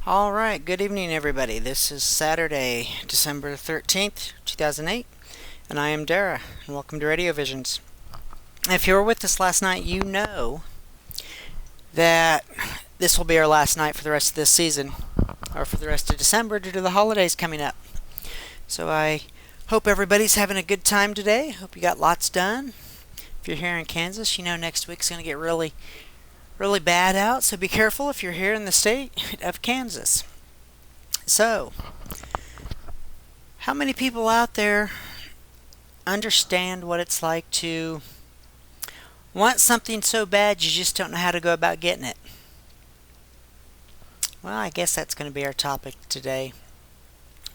All right, good evening, everybody. This is Saturday, December 13th, 2008, and I am Dara, and welcome to RadioVisions. If you were with us last night, you know that this will be our last night for the rest of this season, or for the rest of December due to the holidays coming up. So I hope everybody's having a good time today. Hope you got lots done. If you're here in Kansas, you know next week's going to get really bad out, so be careful if you're here in the state of Kansas. So, how many people out there understand what it's like to want something so bad you just don't know how to go about getting it? Well, I guess that's going to be our topic today.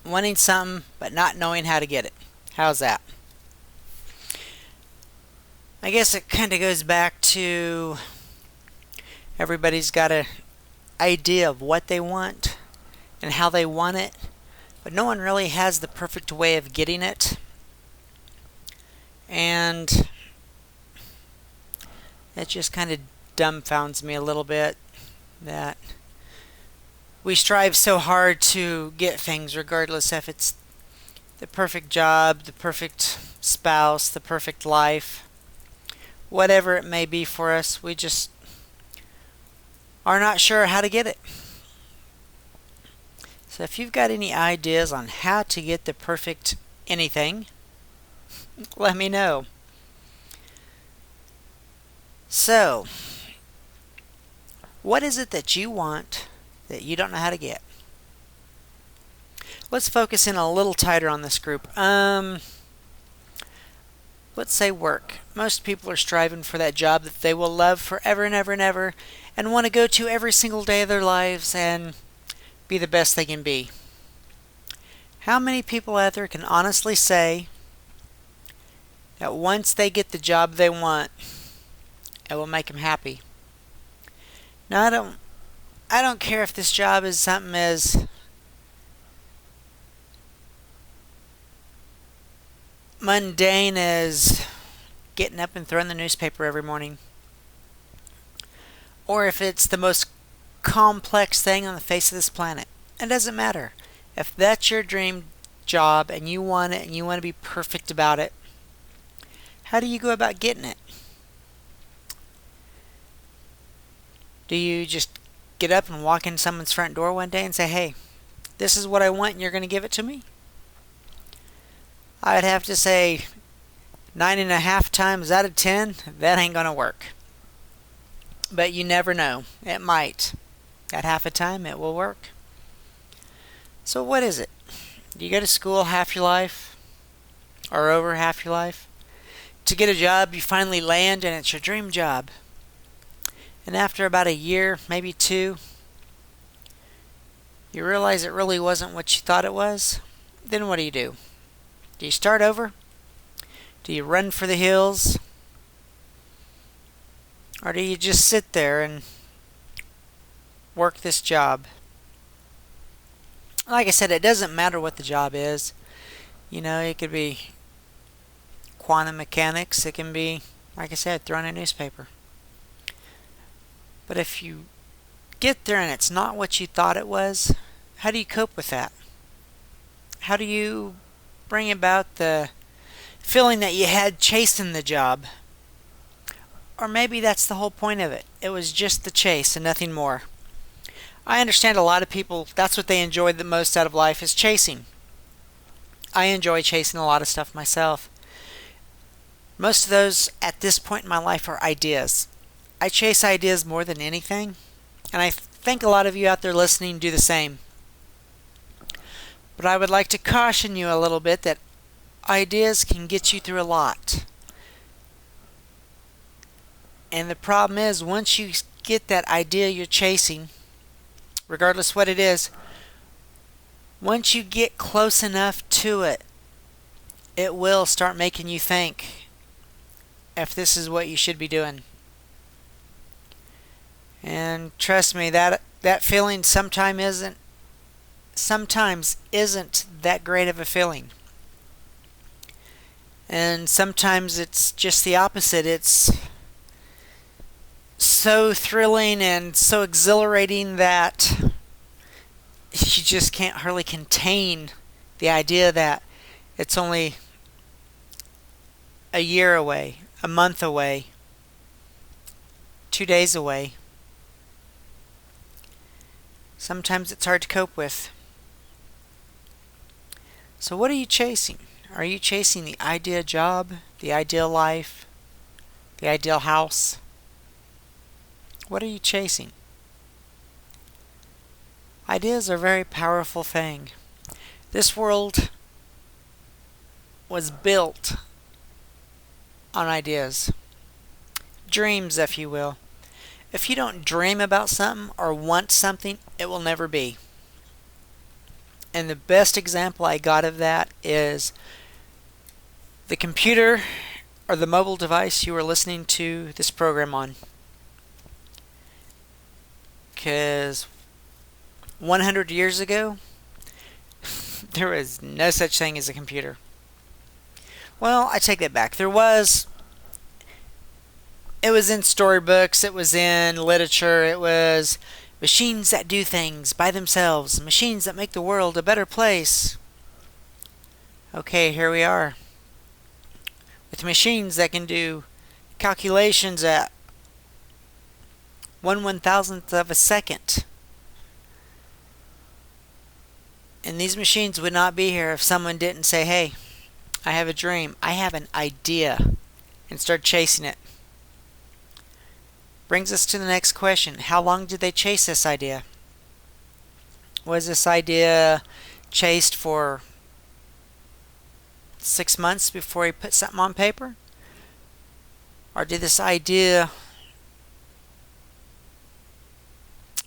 Wanting something but not knowing how to get it. How's that? I guess it kind of goes back to everybody's got an idea of what they want and how they want it, but no one really has the perfect way of getting it. And it just kind of dumbfounds me a little bit that we strive so hard to get things, regardless if it's the perfect job, the perfect spouse, the perfect life, whatever it may be for us. We just are not sure how to get it. So if you've got any ideas on how to get the perfect anything, let me know. So, what is it that you want that you don't know how to get? Let's focus in a little tighter on this group. Let's say work. Most people are striving for that job that they will love forever and ever and ever, and want to go to every single day of their lives and be the best they can be. How many people out there can honestly say that once they get the job they want, it will make them happy? Now, I don't care if this job is something as mundane as getting up and throwing the newspaper every morning, or if it's the most complex thing on the face of this planet. It doesn't matter. If that's your dream job and you want it and you want to be perfect about it, how do you go about getting it? Do you just get up and walk in someone's front door one day and say, "Hey, this is what I want and you're going to give it to me"? I'd have to say 9.5 times out of 10, that ain't going to work. But you never know. It might. At half a time, it will work. So what is it? Do you go to school half your life? Or over half your life? To get a job, you finally land and it's your dream job. And after about a year, maybe 2, you realize it really wasn't what you thought it was? Then what do? Do you start over? Do you run for the hills? Or do you just sit there and work this job? Like I said, it doesn't matter what the job is. You know, it could be quantum mechanics. It can be, like I said, throwing a newspaper. But if you get there and it's not what you thought it was, how do you cope with that? How do you bring about the feeling that you had chasing the job? Or maybe that's the whole point of it. It was just the chase and nothing more. I understand a lot of people, that's what they enjoy the most out of life, is chasing. I enjoy chasing a lot of stuff myself. Most of those at this point in my life are ideas. I chase ideas more than anything, and I think a lot of you out there listening do the same. But I would like to caution you a little bit that ideas can get you through a lot. And the problem is, once you get that idea you're chasing, regardless what it is, once you get close enough to it, it will start making you think if this is what you should be doing. And trust me, that feeling sometimes isn't that great of a feeling. And sometimes it's just the opposite. It's so thrilling and so exhilarating that you just can't hardly contain the idea that it's only a year away, a month away, 2 days away. Sometimes it's hard to cope with. So what are you chasing? Are you chasing the ideal job, the ideal life, the ideal house? What are you chasing? Ideas are a very powerful thing. This world was built on ideas. Dreams, if you will. If you don't dream about something or want something, it will never be. And the best example I got of that is the computer or the mobile device you are listening to this program on. Because 100 years ago, there was no such thing as a computer. Well, I take that back. There was. It was in storybooks, it was in literature, it was machines that do things by themselves, machines that make the world a better place. Okay, here we are. With machines that can do calculations at 1/1000th of a second. And these machines would not be here if someone didn't say, hey, I have a dream, I have an idea, and start chasing it. Brings us to the next question. How long did they chase this idea? Was this idea chased for 6 months before he put something on paper? Or did this idea,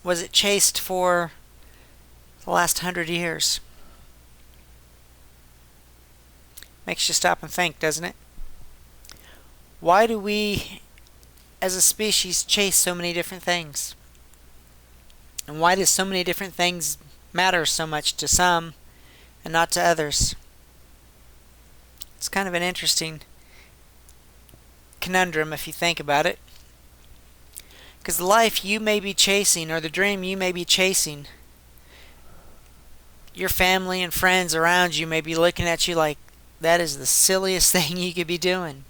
was it chased for the last 100 years? Makes you stop and think, doesn't it? Why do we as a species chase so many different things? And why does so many different things matter so much to some and not to others? It's kind of an interesting conundrum if you think about it. Because the life you may be chasing or the dream you may be chasing, your family and friends around you may be looking at you like that is the silliest thing you could be doing.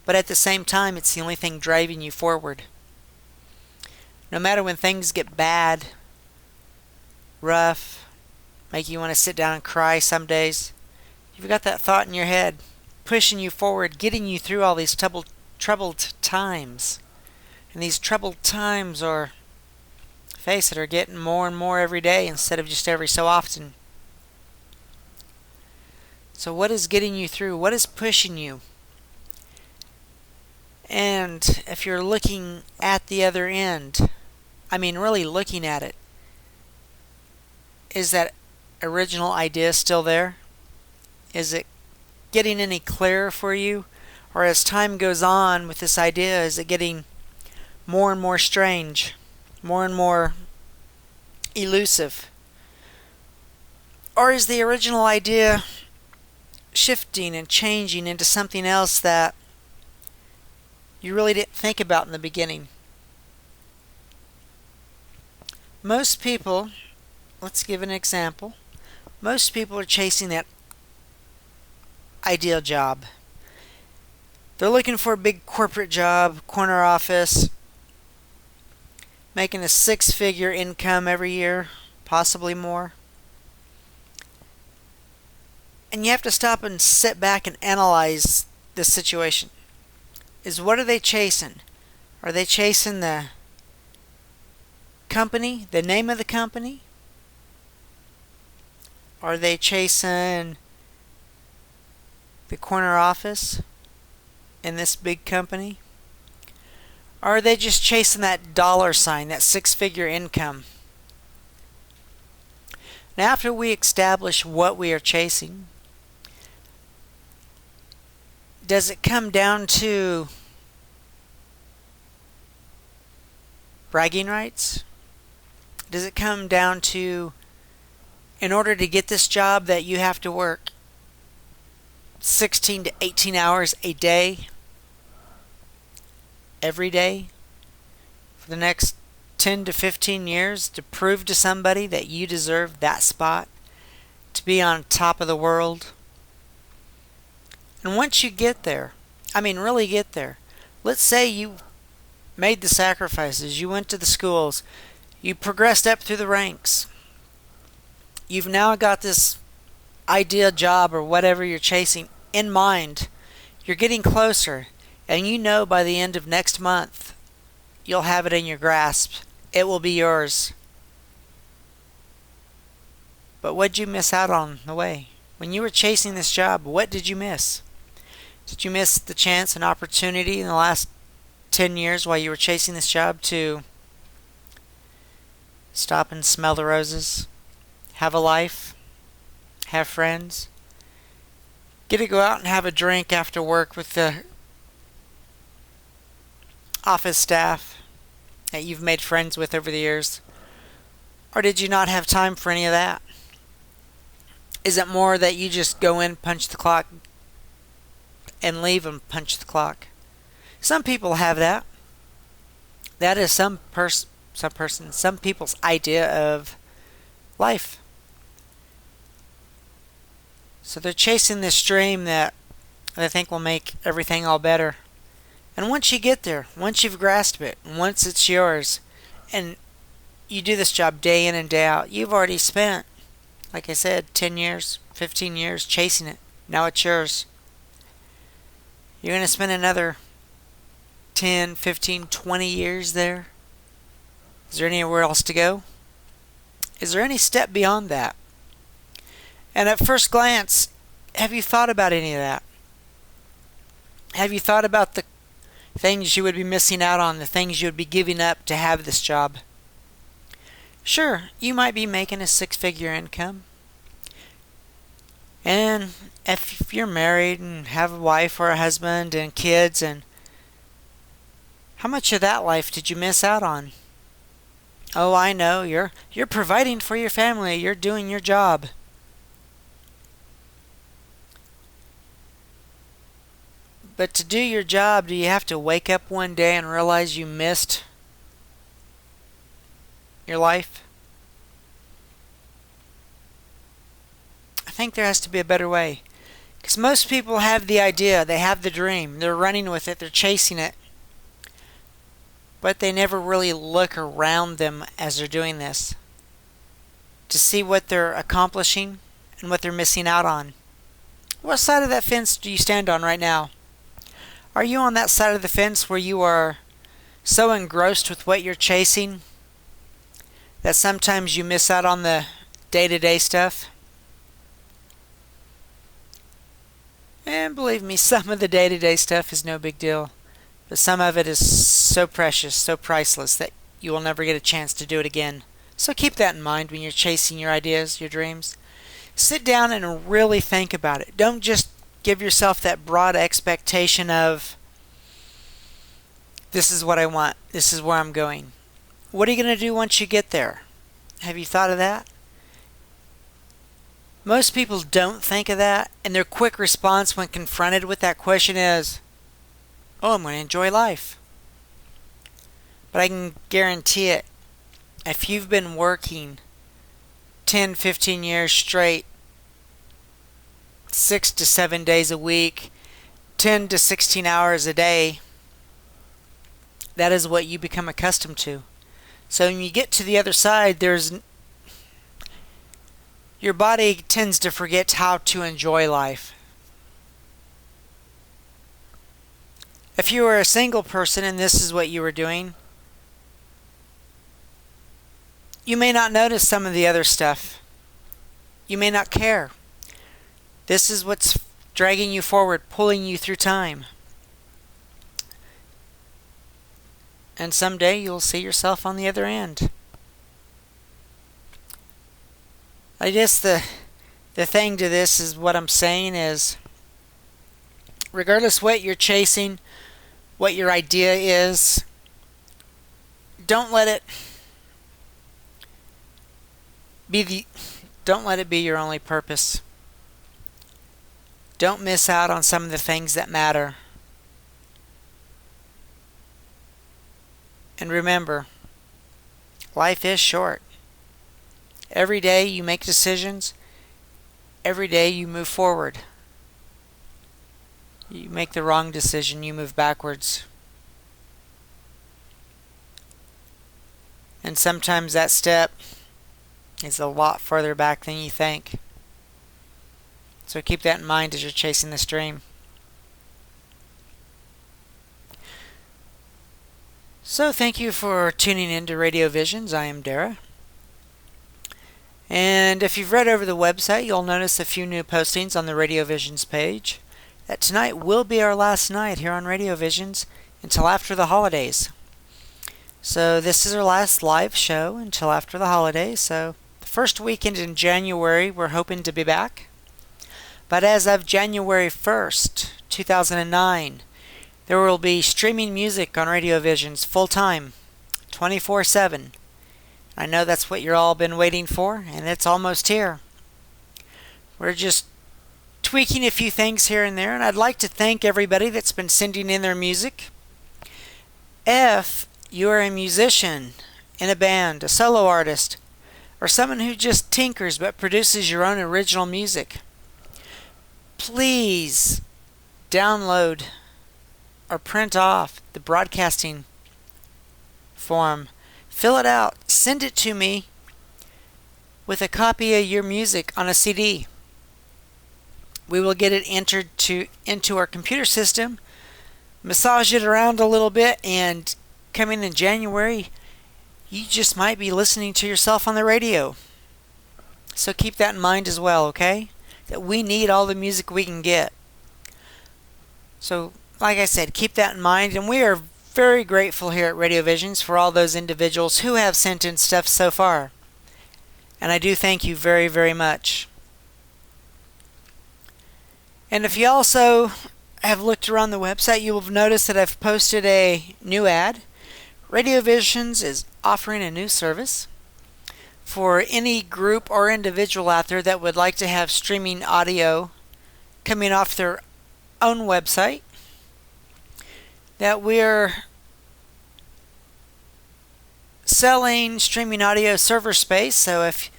But at the same time, it's the only thing driving you forward. No matter when things get bad, rough, make you want to sit down and cry some days, you've got that thought in your head, pushing you forward, getting you through all these troubled times. And these troubled times are, face it, are getting more and more every day instead of just every so often. So what is getting you through? What is pushing you? And if you're looking at the other end, I mean really looking at it, is that original idea still there? Is it getting any clearer for you? Or as time goes on with this idea, is it getting more and more strange, more and more elusive? Or is the original idea shifting and changing into something else that you really didn't think about in the beginning? Most people, let's give an example. Most people are chasing that ideal job. They're looking for a big corporate job, corner office, making a 6-figure income every year, possibly more. And you have to stop and sit back and analyze this situation. Is what are they chasing? Are they chasing the company, the name of the company? Are they chasing the corner office in this big company? Or are they just chasing that dollar sign, that 6-figure income? Now, after we establish what we are chasing, does it come down to bragging rights? Does it come down to, in order to get this job, that you have to work 16 to 18 hours a day, every day, for the next 10 to 15 years to prove to somebody that you deserve that spot, to be on top of the world. And once you get there, really get there, let's say you made the sacrifices, you went to the schools, you progressed up through the ranks, you've now got this ideal job or whatever you're chasing in mind, you're getting closer, and you know by the end of next month, you'll have it in your grasp. It will be yours. But what did you miss out on the way? When you were chasing this job, what did you miss? Did you miss the chance and opportunity in the last 10 years while you were chasing this job to stop and smell the roses, have a life, have friends, get to go out and have a drink after work with the office staff that you've made friends with over the years? Or did you not have time for any of that? Is it more that you just go in, punch the clock, and leave and punch the clock? Some people have that. That is some people's idea of life. So they're chasing this dream that they think will make everything all better. And once you get there, once you've grasped it, once it's yours, and you do this job day in and day out, you've already spent, like I said, 10 years, 15 years chasing it. Now it's yours. You're going to spend another 10, 15, 20 years there? Is there anywhere else to go? Is there any step beyond that? And at first glance, have you thought about any of that? Have you thought about the things you would be missing out on, the things you would be giving up to have this job? Sure, you might be making a six-figure income. And if you're married and have a wife or a husband and kids, and how much of that life did you miss out on? Oh, I know, you're providing for your family, you're doing your job. But to do your job, do you have to wake up one day and realize you missed your life? I think there has to be a better way. Because most people have the idea, they have the dream, they're running with it, they're chasing it. But they never really look around them as they're doing this to see what they're accomplishing and what they're missing out on. What side of that fence do you stand on right now? Are you on that side of the fence where you are so engrossed with what you're chasing that sometimes you miss out on the day-to-day stuff? And believe me, some of the day-to-day stuff is no big deal. But some of it is so precious, so priceless that you will never get a chance to do it again. So keep that in mind when you're chasing your ideas, your dreams. Sit down and really think about it. Don't just give yourself that broad expectation of, this is what I want, this is where I'm going. What are you going to do once you get there? Have you thought of that? Most people don't think of that, and their quick response when confronted with that question is, oh, I'm going to enjoy life. But I can guarantee it, if you've been working 10, 15 years straight, 6 to 7 days a week, 10 to 16 hours a day, that is what you become accustomed to. So when you get to the other side, your body tends to forget how to enjoy life. If you were a single person and this is what you were doing, you may not notice some of the other stuff. You may not care. This is what's dragging you forward, pulling you through time. And someday you'll see yourself on the other end. I guess the thing to this is what I'm saying is, regardless what you're chasing, what your idea is, don't let it be your only purpose. Don't miss out on some of the things that matter. And remember, Life is short. Every day you make decisions. Every day you move forward. You make the wrong decision, you move backwards. And sometimes that step is a lot further back than you think. So keep that in mind as you're chasing this dream. So thank you for tuning in to RadioVisions. I am Dara. And if you've read over the website, you'll notice a few new postings on the RadioVisions page. That tonight will be our last night here on RadioVisions until after the holidays. So this is our last live show until after the holidays. So the first weekend in January, we're hoping to be back. But as of January 1st, 2009, there will be streaming music on RadioVisions full-time, 24/7. I know that's what you're all been waiting for, and it's almost here. We're just tweaking a few things here and there, and I'd like to thank everybody that's been sending in their music. If you're a musician in a band, a solo artist, or someone who just tinkers but produces your own original music, please download or print off the broadcasting form. Fill it out. Send it to me with a copy of your music on a CD. We will get it entered into our computer system, massage it around a little bit, and coming in January, you just might be listening to yourself on the radio. So keep that in mind as well, okay? That we need all the music we can get. So, like I said, keep that in mind, and we are very grateful here at RadioVisions for all those individuals who have sent in stuff so far. And I do thank you very, very much. And if you also have looked around the website, you will have noticed that I've posted a new ad. RadioVisions is offering a new service for any group or individual out there that would like to have streaming audio coming off their own website. That we're selling streaming audio server space. So if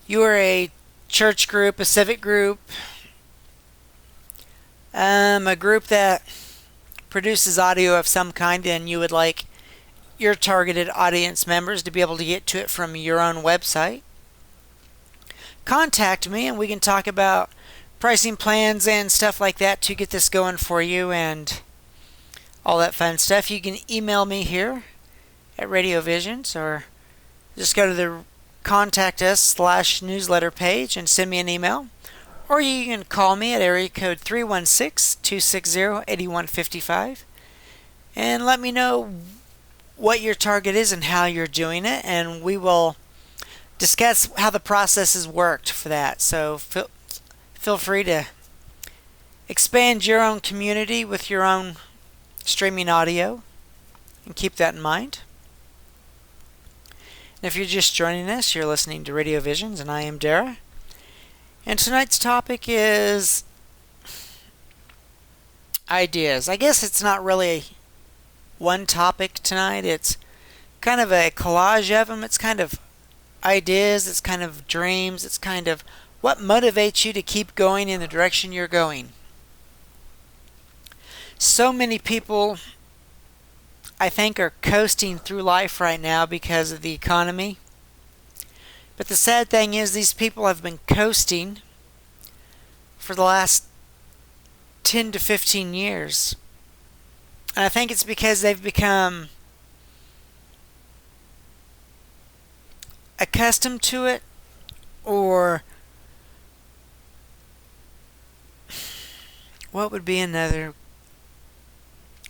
you are a church group, a civic group, a group that produces audio of some kind, and you would like your targeted audience members to be able to get to it from your own website, contact me and we can talk about pricing plans and stuff like that to get this going for you and all that fun stuff. You can email me here at RadioVisions, or just go to the contact us/newsletter page and send me an email. Or you can call me at area code 316-260-8155 and let me know what your target is and how you're doing it, and we will discuss how the process has worked for that. So feel free to expand your own community with your own streaming audio, and keep that in mind. And if you're just joining us, you're listening to RadioVisions, and I am Dara. And tonight's topic is ideas. I guess it's not really one topic tonight. It's kind of a collage of them. It's kind of ideas. It's kind of dreams. It's kind of what motivates you to keep going in the direction you're going. So many people, I think, are coasting through life right now because of the economy. But the sad thing is, these people have been coasting for the last 10 to 15 years. And I think it's because they've become accustomed to it, or what would be another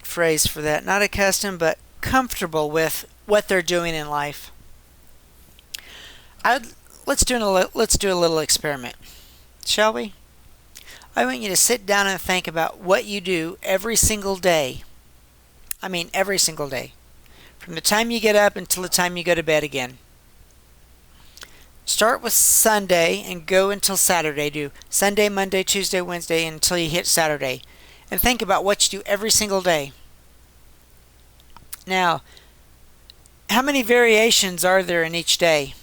phrase for that? Not accustomed, but comfortable with what they're doing in life. Let's do a little experiment, shall we? I want you to sit down and think about what you do every single day. I mean, every single day. From the time you get up until the time you go to bed again. Start with Sunday and go until Saturday. Do Sunday, Monday, Tuesday, Wednesday until you hit Saturday. And think about what you do every single day. Now, How many variations are there in each day?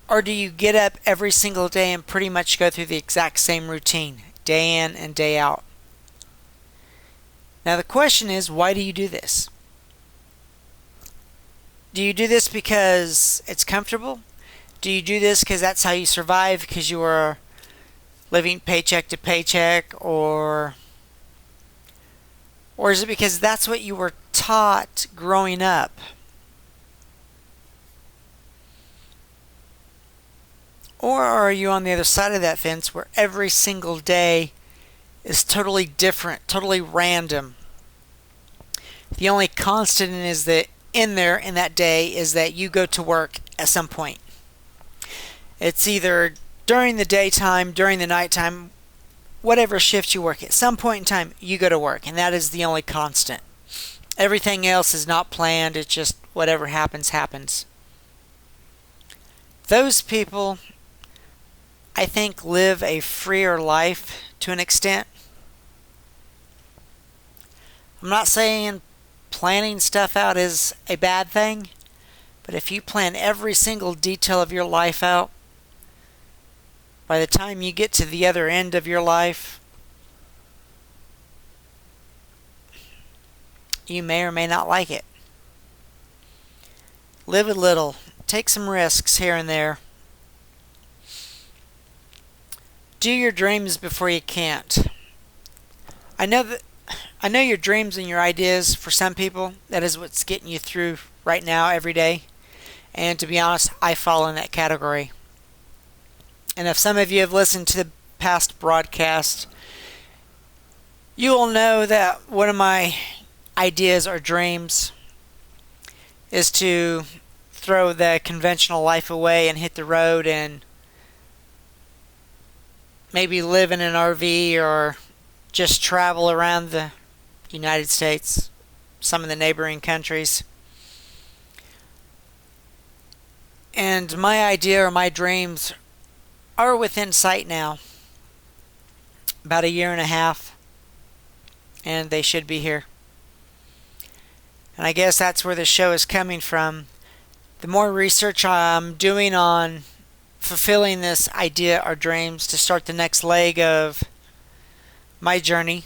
Or do you get up every single day and pretty much go through the exact same routine, day in and day out? Now the question is, why do you do this? Do you do this because it's comfortable? Do you do this because that's how you survive, because you are living paycheck to paycheck, or is it because that's what you were taught growing up? Or are you on the other side of that fence where every single day is totally different, totally random? The only constant is that in that day is that you go to work at some point. It's either during the daytime, during the nighttime, whatever shift you work, at some point in time you go to work, and that is the only constant. Everything else is not planned, it's just whatever happens, happens. Those people, I think, live a freer life to an extent. I'm not saying planning stuff out is a bad thing, but if you plan every single detail of your life out, by the time you get to the other end of your life, you may or may not like it. Live a little. Take some risks here and there. Do your dreams before you can't. I know your dreams and your ideas, for some people, that is what's getting you through right now every day. And to be honest, I fall in that category. And if some of you have listened to the past broadcast, you will know that one of my ideas or dreams is to throw the conventional life away and hit the road and maybe live in an RV or just travel around the United States, some of the neighboring countries. And my idea or my dreams are within sight now. About a year and a half, and they should be here. And I guess that's where the show is coming from. The more research I'm doing on fulfilling this idea or dreams to start the next leg of my journey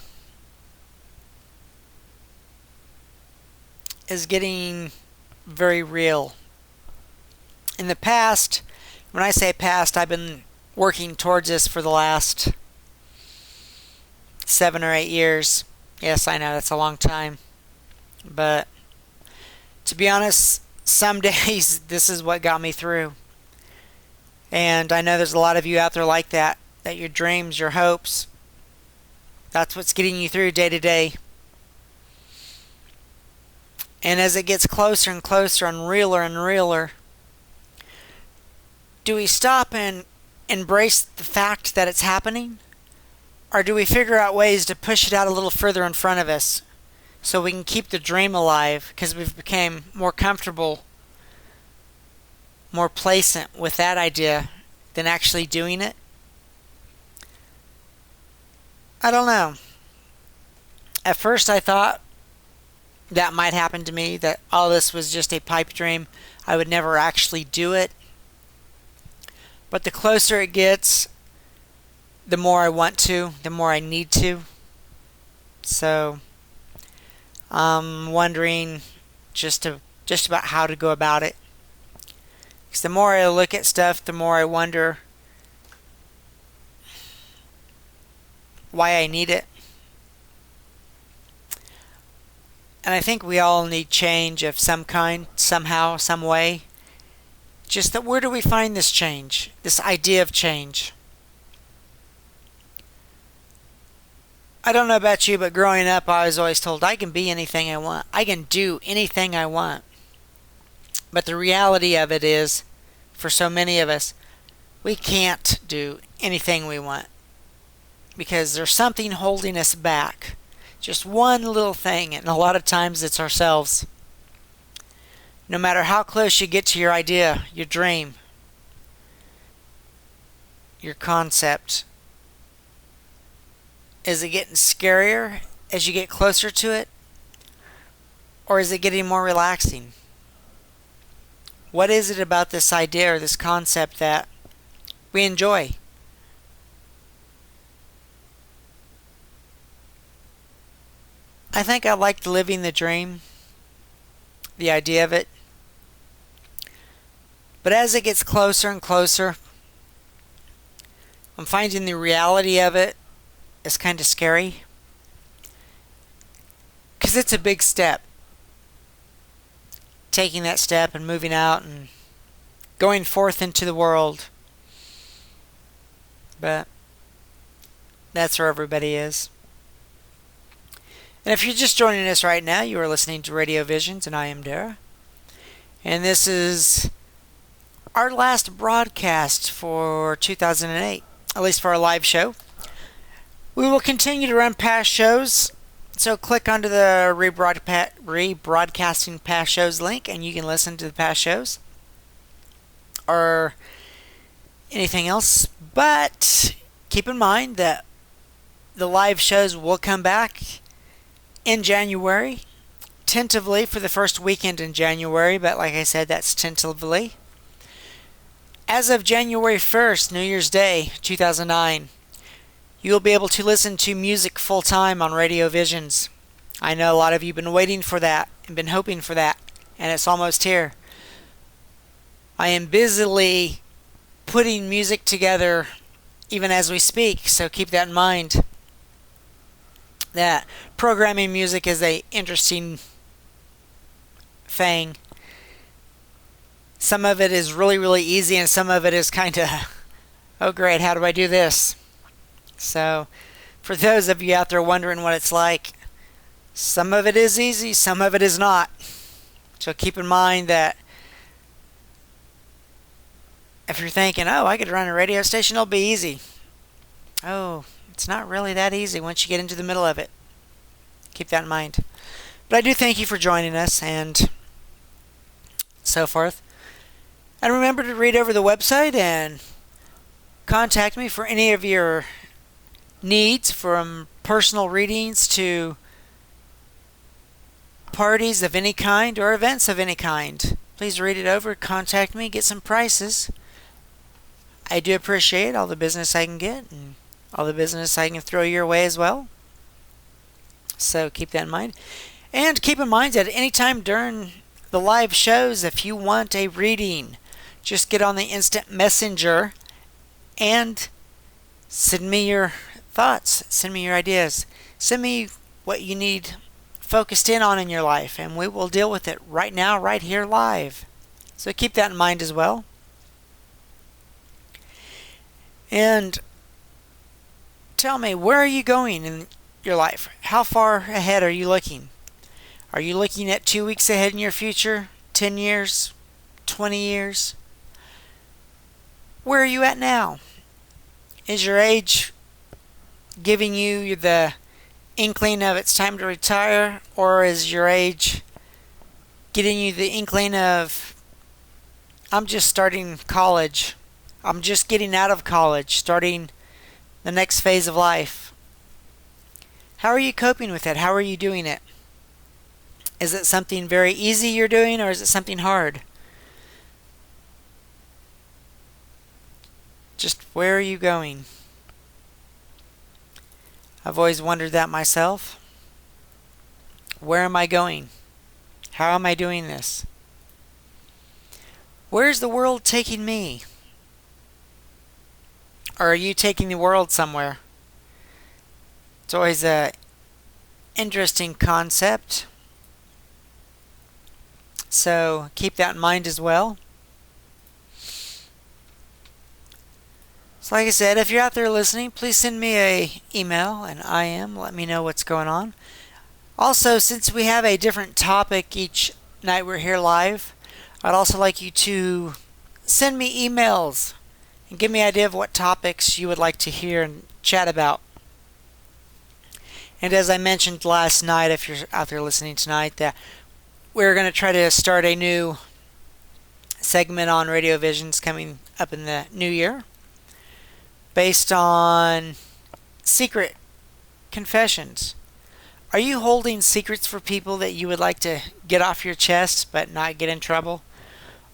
is getting very real. In the past, when I say past, I've been working towards this for the last 7 or 8 years. Yes, I know, that's a long time. But to be honest, some days this is what got me through. And I know there's a lot of you out there like that your dreams, your hopes, that's what's getting you through day to day. And as it gets closer and closer and realer, do we stop and embrace the fact that it's happening? Or do we figure out ways to push it out a little further in front of us so we can keep the dream alive because we've become more comfortable, more placent with that idea than actually doing it? I don't know. At first I thought that might happen to me, that all this was just a pipe dream. I would never actually do it. But the closer it gets, the more I want to, the more I need to. So I'm wondering just about how to go about it. Because the more I look at stuff, the more I wonder why I need it. And I think we all need change of some kind, somehow, some way. Just that, where do we find this change? This idea of change? I don't know about you, but growing up I was always told I can be anything I want. I can do anything I want. But the reality of it is, for so many of us, we can't do anything we want. Because there's something holding us back. Just one little thing, and a lot of times it's ourselves. No matter how close you get to your idea, your dream, your concept, is it getting scarier as you get closer to it? Or is it getting more relaxing? What is it about this idea or this concept that we enjoy? I think I like living the dream, the idea of it. But as it gets closer and closer, I'm finding the reality of it is kind of scary. Because it's a big step. Taking that step and moving out and going forth into the world. But that's where everybody is. And if you're just joining us right now, you are listening to Radio Visions, and I am Dara. And this is our last broadcast for 2008, at least for our live show. We will continue to run past shows, so click onto the rebroadcasting past shows link, and you can listen to the past shows or anything else. But keep in mind that the live shows will come back in January, tentatively for the first weekend in January, but like I said, that's tentatively. As of January 1st, New Year's Day, 2009, you will be able to listen to music full-time on Radio Visions. I know a lot of you have been waiting for that and been hoping for that, and it's almost here. I am busily putting music together even as we speak, so keep that in mind. That programming music is a interesting thing. Some of it is really, really easy, and some of it is kind of, oh great, how do I do this? So, for those of you out there wondering what it's like, some of it is easy, some of it is not. So keep in mind that if you're thinking, oh, I could run a radio station, it'll be easy. Oh, it's not really that easy once you get into the middle of it. Keep that in mind. But I do thank you for joining us and so forth. And remember to read over the website and contact me for any of your needs, from personal readings to parties of any kind or events of any kind. Please read it over, contact me, get some prices. I do appreciate all the business I can get and all the business I can throw your way as well. So keep that in mind. And keep in mind that anytime during the live shows, if you want a reading, just get on the instant messenger and send me your thoughts, send me your ideas, send me what you need focused in on in your life, and we will deal with it right now, right here, live. So keep that in mind as well. And tell me, where are you going in your life? How far ahead are you looking? Are you looking at 2 weeks ahead in your future? 10 years? 20 years? Where are you at now? Is your age giving you the inkling of it's time to retire? Or is your age getting you the inkling of, I'm just starting college. I'm just getting out of college, starting the next phase of life. How are you coping with it? How are you doing it? Is it something very easy you're doing, or is it something hard? Just where are you going? I've always wondered that myself. Where am I going? How am I doing this? Where's the world taking me? Or are you taking the world somewhere? It's always a interesting concept. So keep that in mind as well. So like I said, if you're out there listening, please send me an email, and let me know what's going on. Also, since we have a different topic each night we're here live, I'd also like you to send me emails and give me an idea of what topics you would like to hear and chat about. And as I mentioned last night, if you're out there listening tonight, that we're going to try to start a new segment on Radio Visions coming up in the new year, based on secret confessions. Are you holding secrets for people that you would like to get off your chest but not get in trouble?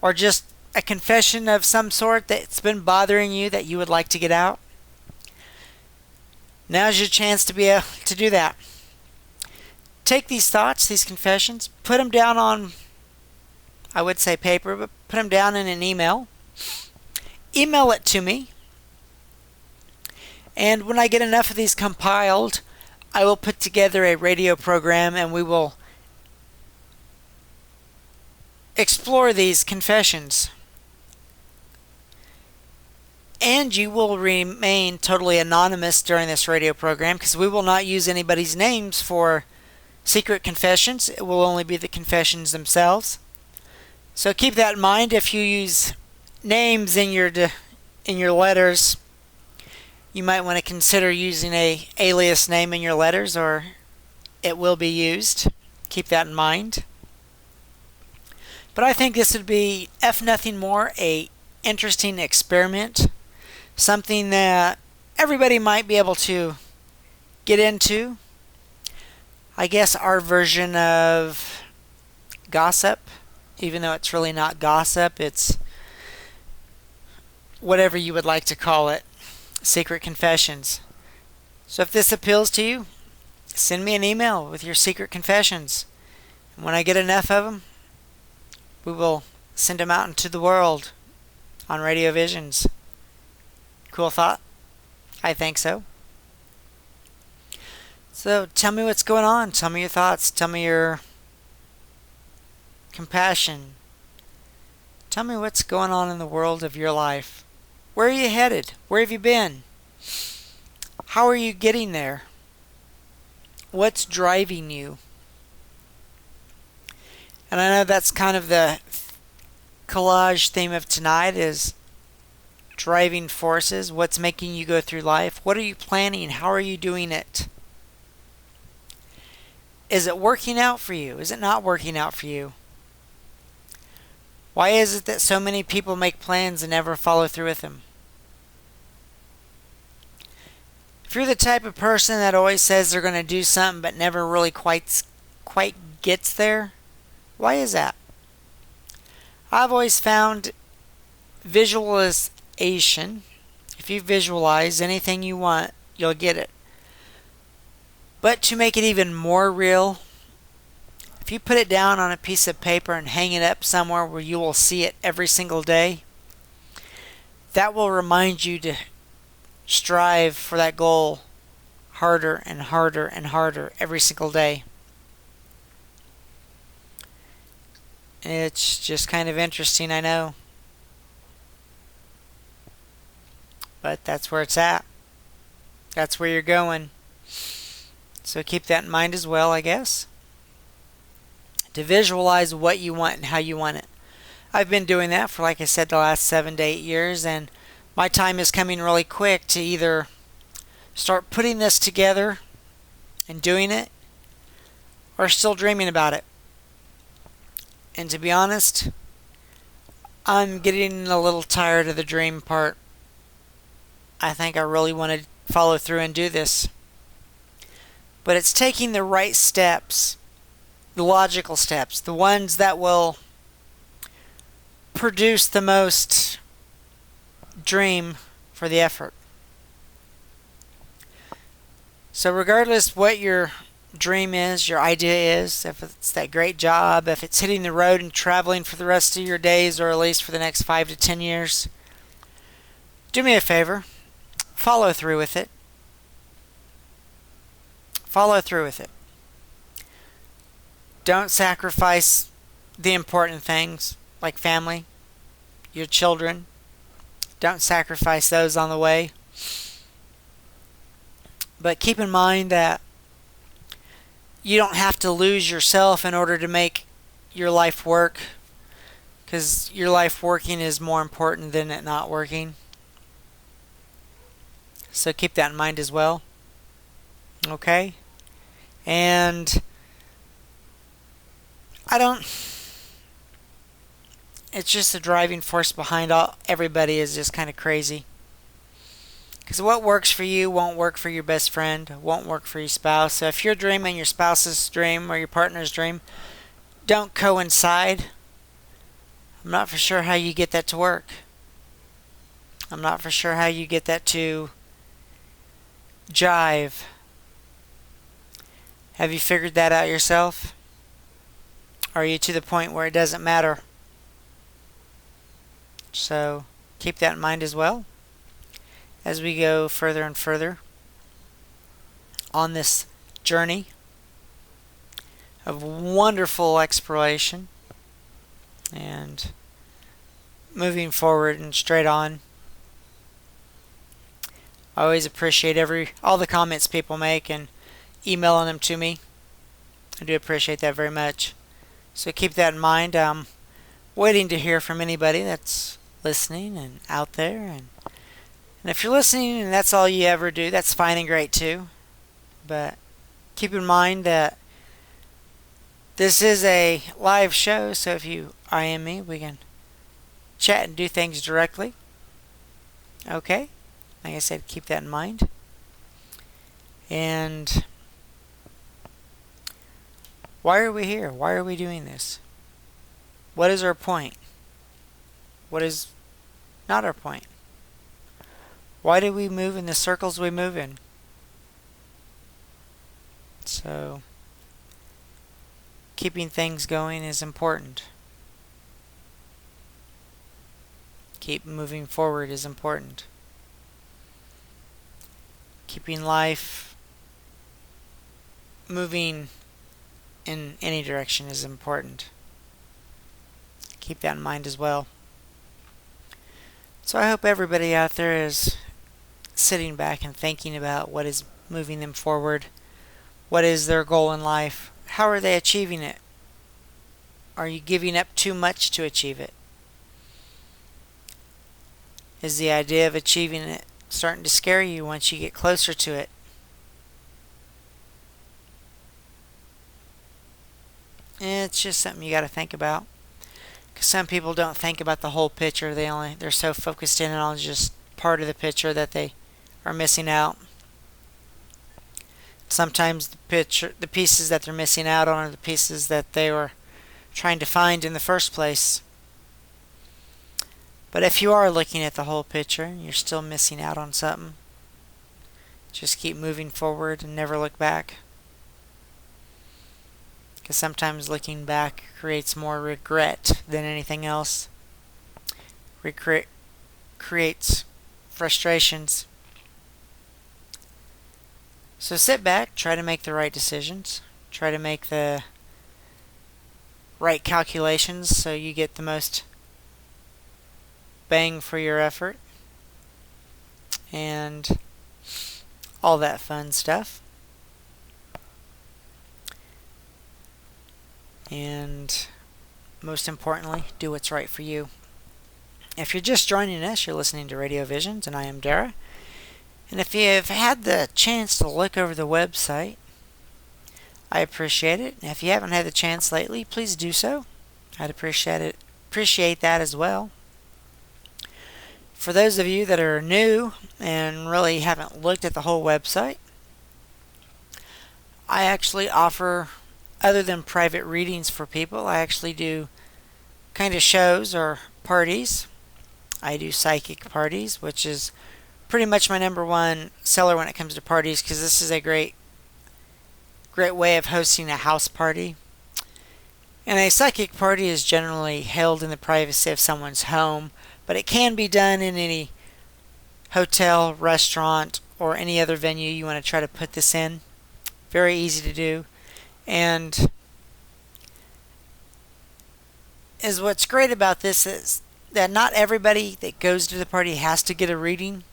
Or just a confession of some sort that's been bothering you that you would like to get out? Now's your chance to be able to do that. Take these thoughts, these confessions, put them down on, I would say paper, but put them down in an email. Email it to me. And when I get enough of these compiled, I will put together a radio program and we will explore these confessions. And you will remain totally anonymous during this radio program because we will not use anybody's names for secret confessions. It will only be the confessions themselves. So keep that in mind. If you use names in your letters, you might want to consider using a alias name in your letters, or it will be used. Keep that in mind. But I think this would be, if nothing more, a interesting experiment. Something that everybody might be able to get into. I guess our version of gossip, even though it's really not gossip, it's whatever you would like to call it, secret confessions. So if this appeals to you, send me an email with your secret confessions. And when I get enough of them, we will send them out into the world on RadioVisions. Cool thought? I think so. So tell me what's going on. Tell me your thoughts. Tell me your compassion. Tell me what's going on in the world of your life. Where are you headed? Where have you been? How are you getting there? What's driving you? And I know that's kind of the collage theme of tonight is driving forces. What's making you go through life? What are you planning? How are you doing it? Is it working out for you? Is it not working out for you? Why is it that so many people make plans and never follow through with them? If you're the type of person that always says they're going to do something but never really quite gets there, why is that? I've always found visualization. If you visualize anything you want, you'll get it. But to make it even more real, if you put it down on a piece of paper and hang it up somewhere where you will see it every single day, that will remind you to strive for that goal harder and harder and harder every single day. It's just kind of interesting, I know. But that's where it's at. That's where you're going. So keep that in mind as well, I guess. To visualize what you want and how you want it. I've been doing that for, like I said, the last 7 to 8 years, and my time is coming really quick to either start putting this together and doing it, or still dreaming about it. And to be honest, I'm getting a little tired of the dream part. I think I really want to follow through and do this. But it's taking the right steps, the logical steps, the ones that will produce the most dream for the effort. So regardless what your dream is, your idea is, if it's that great job, if it's hitting the road and traveling for the rest of your days, or at least for the next 5 to 10 years, do me a favor, follow through with it. Follow through with it. Don't sacrifice the important things like family, your children. Don't sacrifice those on the way. But keep in mind that you don't have to lose yourself in order to make your life work, because your life working is more important than it not working. So keep that in mind as well. Okay? And it's just the driving force behind everybody is just kind of crazy. Because what works for you won't work for your best friend, won't work for your spouse. So if your dream and your spouse's dream or your partner's dream don't coincide, I'm not for sure how you get that to work. I'm not for sure how you get that to jive. Have you figured that out yourself? Are you to the point where it doesn't matter? So keep that in mind as well as we go further and further on this journey of wonderful exploration and moving forward and straight on. I always appreciate all the comments people make and emailing them to me. I do appreciate that very much. So keep that in mind. I'm waiting to hear from anybody that's listening and out there. And if you're listening and that's all you ever do, that's fine and great too. But keep in mind that this is a live show, so if you IM me, we can chat and do things directly. Okay? Like I said, keep that in mind. And why are we here? Why are we doing this? What is our point? What is not our point? Why do we move in the circles we move in? So, keeping things going is important. Keep moving forward is important. Keeping life moving in any direction is important. Keep that in mind as well. So I hope everybody out there is sitting back and thinking about what is moving them forward. What is their goal in life? How are they achieving it? Are you giving up too much to achieve it? Is the idea of achieving it starting to scare you once you get closer to it? It's just something you got to think about. Because some people don't think about the whole picture. They're so focused in on just part of the picture that they are missing out. Sometimes the pieces that they're missing out on are the pieces that they were trying to find in the first place. But if you are looking at the whole picture and you're still missing out on something, just keep moving forward and never look back. Because sometimes looking back creates more regret than anything else. Regret creates frustrations. So sit back, try to make the right decisions, try to make the right calculations so you get the most bang for your effort and all that fun stuff. And most importantly, do what's right for you. If you're just joining us, you're listening to RadioVisions, and I am Dara. And if you've had the chance to look over the website, I appreciate it. And if you haven't had the chance lately, please do so. I'd appreciate that as well. For those of you that are new and really haven't looked at the whole website, I actually offer, other than private readings for people, I actually do kind of shows or parties. I do psychic parties, which is pretty much my number one seller when it comes to parties, because this is a great way of hosting a house party. And a psychic party is generally held in the privacy of someone's home, but it can be done in any hotel, restaurant, or any other venue you want to try to put this in. Very easy to do. And what's great about this is that not everybody that goes to the party has to get a reading.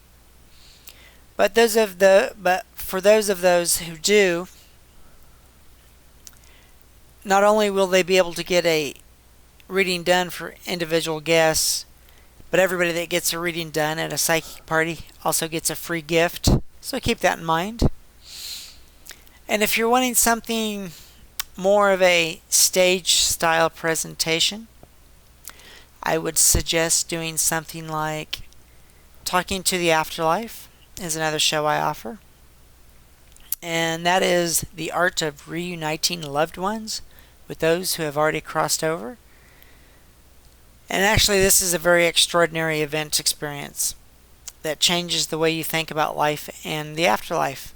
But for those of those who do, not only will they be able to get a reading done for individual guests, but everybody that gets a reading done at a psychic party also gets a free gift. So keep that in mind. And if you're wanting something more of a stage style presentation, I would suggest doing something like talking to the afterlife is another show I offer. And that is the art of reuniting loved ones with those who have already crossed over. And actually, this is a very extraordinary event experience that changes the way you think about life and the afterlife.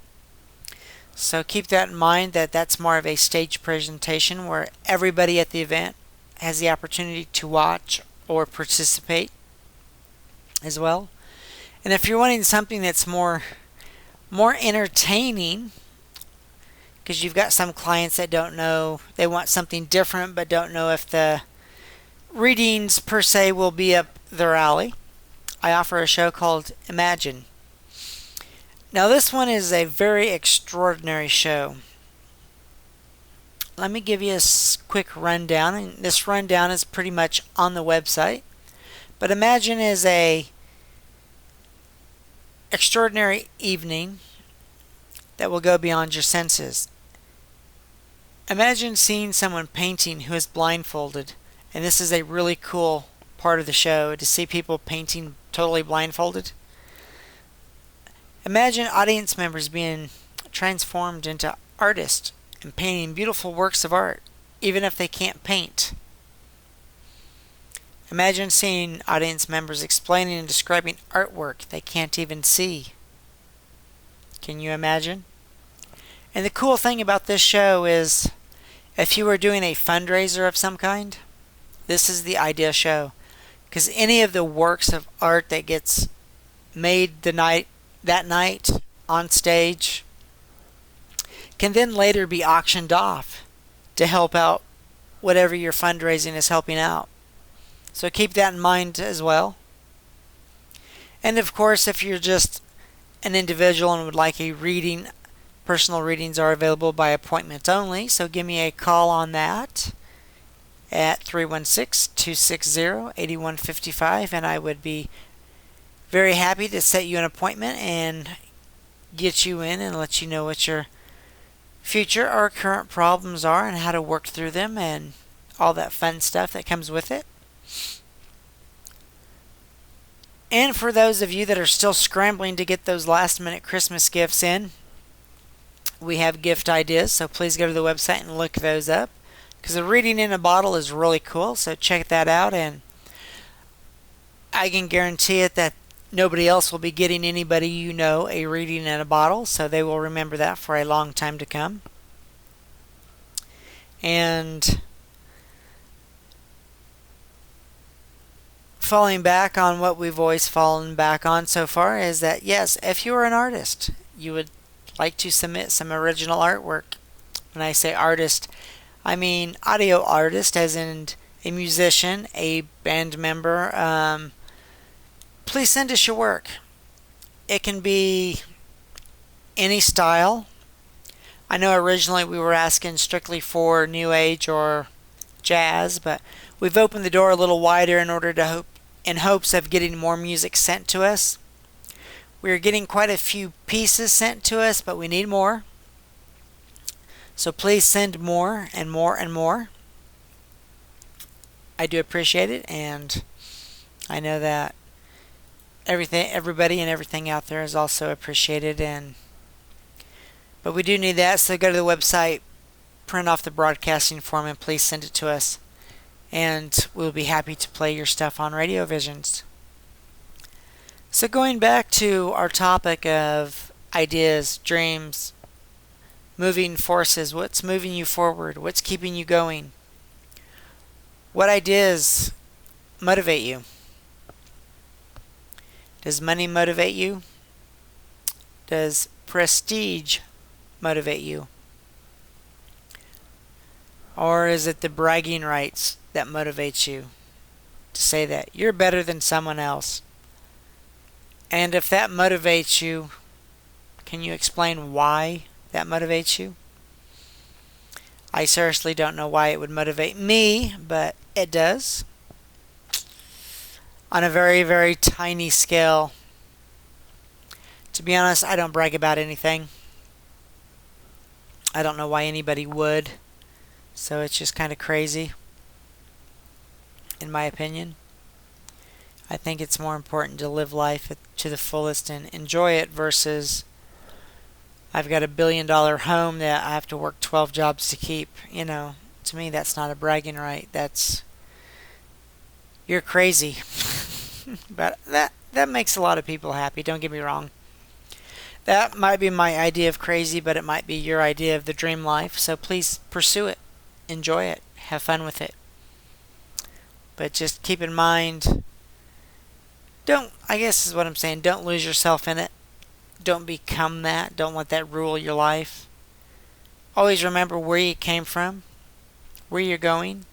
So keep that in mind, that that's more of a stage presentation where everybody at the event has the opportunity to watch or participate as well. And if you're wanting something that's more entertaining, because you've got some clients that don't know, they want something different but don't know if the readings per se will be up their alley, I offer a show called Imagine. Now this one is a very extraordinary show. Let me give you a quick rundown, and this rundown is pretty much on the website. But Imagine is a extraordinary evening that will go beyond your senses. Imagine seeing someone painting who is blindfolded, and this is a really cool part of the show, to see people painting totally blindfolded. Imagine audience members being transformed into artists and painting beautiful works of art, even if they can't paint. Imagine seeing audience members explaining and describing artwork they can't even see. Can you imagine? And the cool thing about this show is, if you were doing a fundraiser of some kind, this is the ideal show. Because any of the works of art that gets made that night on stage can then later be auctioned off to help out whatever your fundraising is helping out. So keep that in mind as well. And of course, if you're just an individual and would like a reading, personal readings are available by appointment only. So give me a call on that at 316-260-8155, and I would be very happy to set you an appointment and get you in and let you know what your future or current problems are and how to work through them and all that fun stuff that comes with it. And for those of you that are still scrambling to get those last minute Christmas gifts in, we have gift ideas, so please go to the website and look those up, because the reading in a bottle is really cool, so check that out. And I can guarantee it that nobody else will be getting anybody you know a reading in a bottle, so they will remember that for a long time to come. And falling back on what we've always fallen back on so far is that, yes, if you are an artist, you would like to submit some original artwork. When I say artist, I mean audio artist, as in a musician, a band member. Please send us your work. It can be any style. I know originally we were asking strictly for new age or jazz, but we've opened the door a little wider in hopes of getting more music sent to us. We're getting quite a few pieces sent to us, but we need more. So please send more and more and more. I do appreciate it, and I know that everybody and everything out there is also appreciated, but we do need that. So go to the website, print off the broadcasting form, and please send it to us, and we'll be happy to play your stuff on RadioVisions. So going back to our topic of ideas, dreams, moving forces, what's moving you forward, what's keeping you going, what ideas motivate you? Does money motivate you? Does prestige motivate you? Or is it the bragging rights that motivates you to say that you're better than someone else? And if that motivates you, can you explain why that motivates you? I seriously don't know why it would motivate me, but it does. On a very, very tiny scale. To be honest, I don't brag about anything. I don't know why anybody would. So it's just kind of crazy, in my opinion. I think it's more important to live life to the fullest and enjoy it versus I've got $1 billion home that I have to work 12 jobs to keep. To me, that's not a bragging right. You're crazy. But that makes a lot of people happy, don't get me wrong. That might be my idea of crazy, but it might be your idea of the dream life. So please pursue it, enjoy it, have fun with it. But just keep in mind, I guess is what I'm saying, don't lose yourself in it. Don't become that. Don't let that rule your life. Always remember where you came from, where you're going,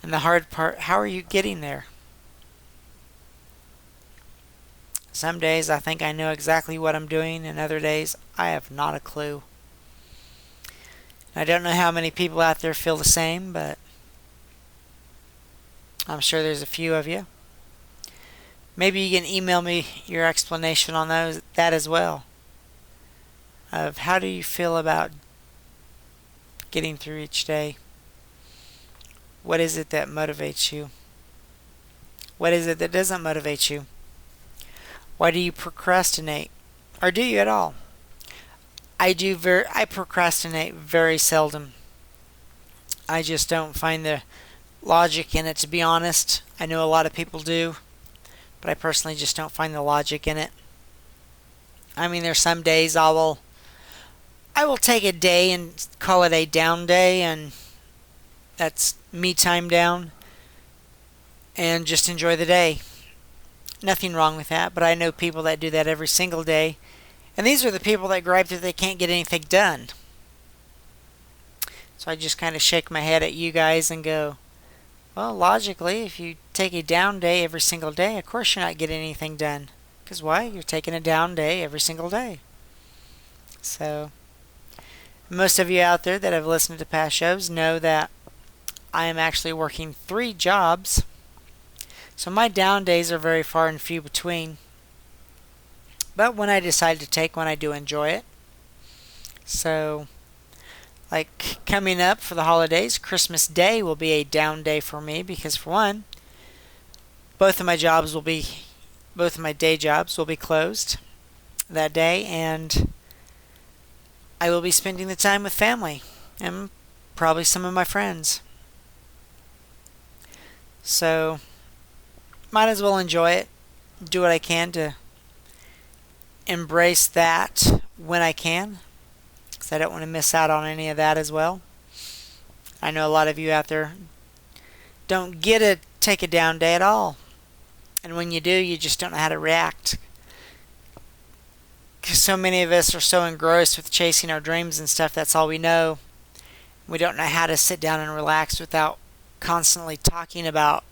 and the hard part, how are you getting there? Some days I think I know exactly what I'm doing, and other days I have not a clue. I don't know how many people out there feel the same, but I'm sure there's a few of you. Maybe you can email me your explanation on that as well. Of how do you feel about getting through each day? What is it that motivates you? What is it that doesn't motivate you? Why do you procrastinate? Or do you at all? I procrastinate very seldom. I just don't find the logic in it, to be honest. I know a lot of people do, but I personally just don't find the logic in it. I mean, there's some days I will take a day and call it a down day, and that's me time down, and just enjoy the day. Nothing wrong with that, but I know people that do that every single day, and these are the people that gripe that they can't get anything done. So I just kind of shake my head at you guys and go, well, logically, if you take a down day every single day, of course you're not getting anything done. Because why? You're taking a down day every single day. So, most of you out there that have listened to past shows know that I am actually working 3 jobs. So my down days are very far and few between. But when I decide to take one, I do enjoy it. So, like coming up for the holidays, Christmas Day will be a down day for me because, for one, both of my day jobs will be closed that day, and I will be spending the time with family and probably some of my friends. So, might as well enjoy it, do what I can to embrace that when I can, because I don't want to miss out on any of that as well. I know a lot of you out there don't get to take a down day at all, and when you do, you just don't know how to react, because so many of us are so engrossed with chasing our dreams and stuff. That's all we know. We don't know how to sit down and relax without constantly talking about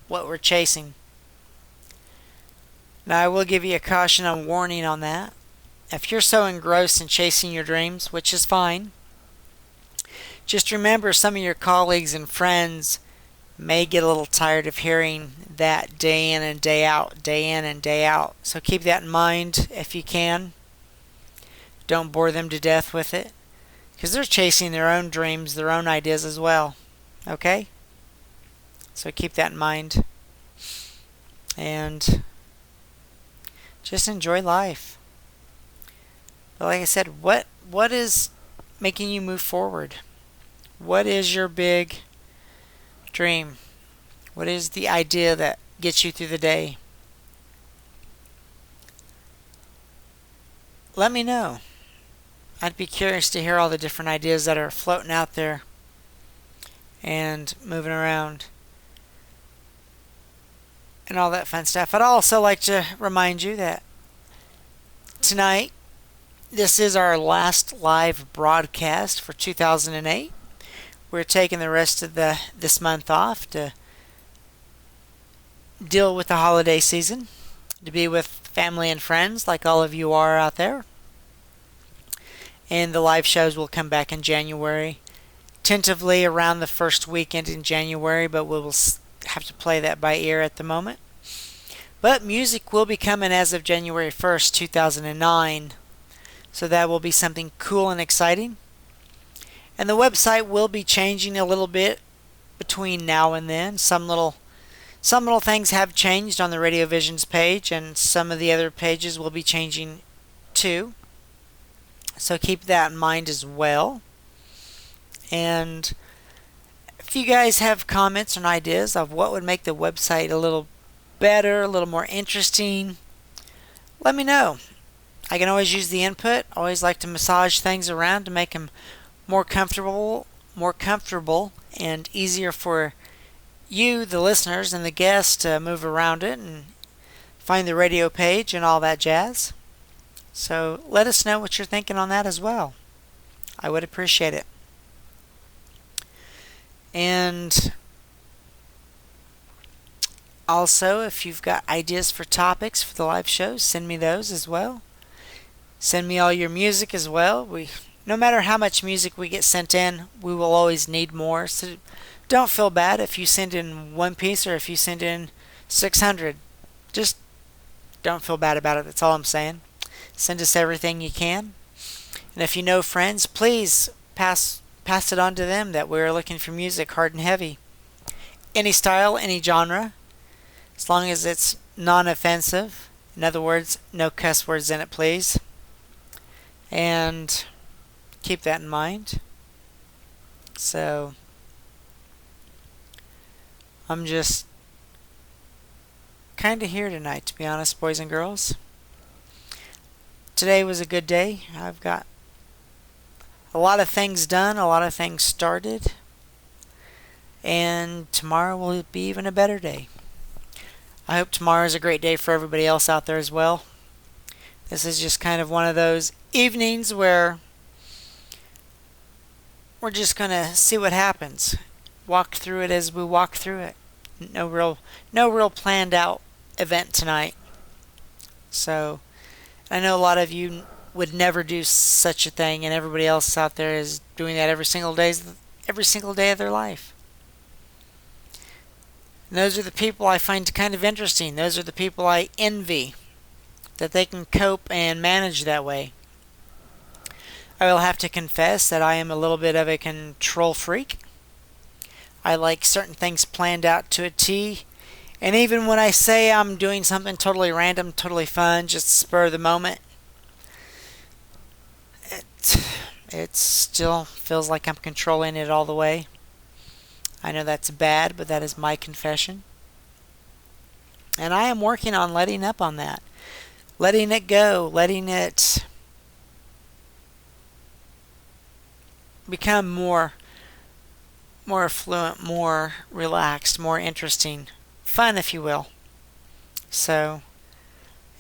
what we're chasing. Now, I will give you a caution and warning on that. If you're so engrossed in chasing your dreams, which is fine, just remember some of your colleagues and friends may get a little tired of hearing that day in and day out, day in and day out. So keep that in mind if you can. Don't bore them to death with it, because they're chasing their own dreams, their own ideas as well. Okay? So keep that in mind. And just enjoy life. But like I said, what is making you move forward? What is your big dream? What is the idea that gets you through the day? Let me know. I'd be curious to hear all the different ideas that are floating out there and moving around and all that fun stuff. I'd also like to remind you that tonight, this is our last live broadcast for 2008. We're taking the rest of this month off to deal with the holiday season, to be with family and friends like all of you are out there. And the live shows will come back in January, tentatively around the first weekend in January, but we will have to play that by ear at the moment. But music will be coming as of January 1st, 2009. So that will be something cool and exciting. And the website will be changing a little bit between now and then. Some little Some little things have changed on the RadioVisions page, and some of the other pages will be changing too. So keep that in mind as well. And if you guys have comments and ideas of what would make the website a little better, a little more interesting, let me know. I can always use the input. I always like to massage things around to make them more comfortable, and easier for you, the listeners, and the guests to move around it and find the radio page and all that jazz. So let us know what you're thinking on that as well. I would appreciate it. And also, if you've got ideas for topics for the live shows, send me those as well. Send me all your music as well. No matter how much music we get sent in, we will always need more. So don't feel bad if you send in one piece or if you send in 600. Just don't feel bad about it. That's all I'm saying. Send us everything you can. And if you know friends, please pass it on to them that we're looking for music hard and heavy. Any style, any genre, as long as it's non-offensive. In other words, no cuss words in it, please. And keep that in mind. So I'm just kind of here tonight, to be honest, boys and girls. Today was a good day. I've got a lot of things done, a lot of things started, and tomorrow will be even a better day. I hope tomorrow is a great day for everybody else out there as well. This is just kind of one of those evenings where we're just going to see what happens. Walk through it as we walk through it. No real planned out event tonight. So I know a lot of you would never do such a thing, and everybody else out there is doing that every single day of their life. And those are the people I find kind of interesting. Those are the people I envy, that they can cope and manage that way. I will have to confess that I am a little bit of a control freak. I like certain things planned out to a T. And even when I say I'm doing something totally random, totally fun, just spur of the moment, it still feels like I'm controlling it all the way. I know that's bad, but that is my confession. And I am working on letting up on that. Letting it go, letting it become more fluent, more relaxed, more interesting, fun, if you will. So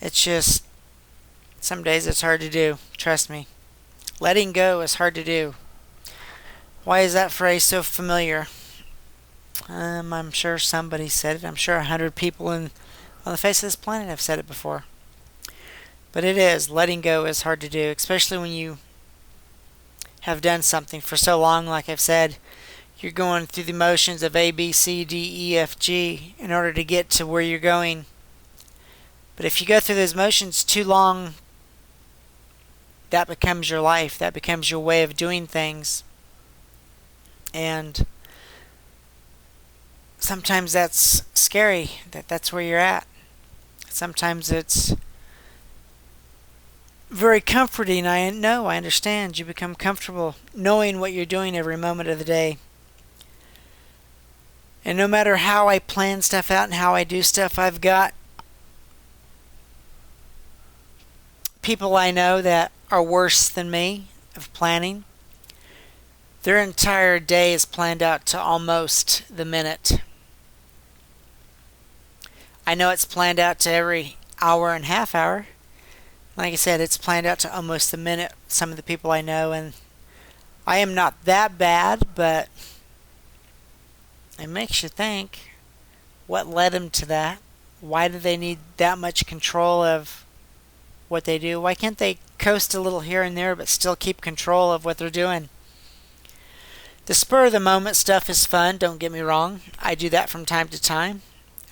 it's just, some days it's hard to do, trust me. Letting go is hard to do. Why is that phrase so familiar? I'm sure somebody said it. I'm sure 100 people on the face of this planet have said it before. But it is. Letting go is hard to do, especially when you have done something for so long. Like I've said, you're going through the motions of A, B, C, D, E, F, G in order to get to where you're going. But if you go through those motions too long, that becomes your life. That becomes your way of doing things. And sometimes that's scary, that's where you're at. Sometimes it's very comforting. I understand. You become comfortable knowing what you're doing every moment of the day. And no matter how I plan stuff out and how I do stuff, I've got people I know that are worse than me of planning. Their entire day is planned out to almost the minute. I know it's planned out to every hour and half hour. Like I said, it's planned out to almost the minute, some of the people I know, and I am not that bad, but it makes you think, what led them to that? Why do they need that much control of what they do? Why can't they coast a little here and there but still keep control of what they're doing? The spur of the moment stuff is fun, don't get me wrong. I do that from time to time.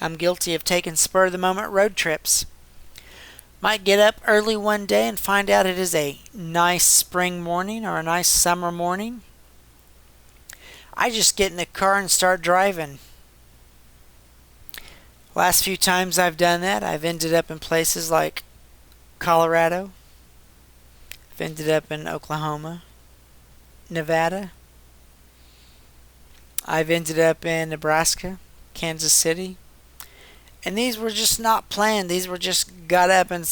I'm guilty of taking spur of the moment road trips. Might get up early one day and find out it is a nice spring morning or a nice summer morning. I just get in the car and start driving. Last few times I've done that, I've ended up in places like Colorado. I've ended up in Oklahoma, Nevada. I've ended up in Nebraska, Kansas City. And these were just not planned. These were just got up and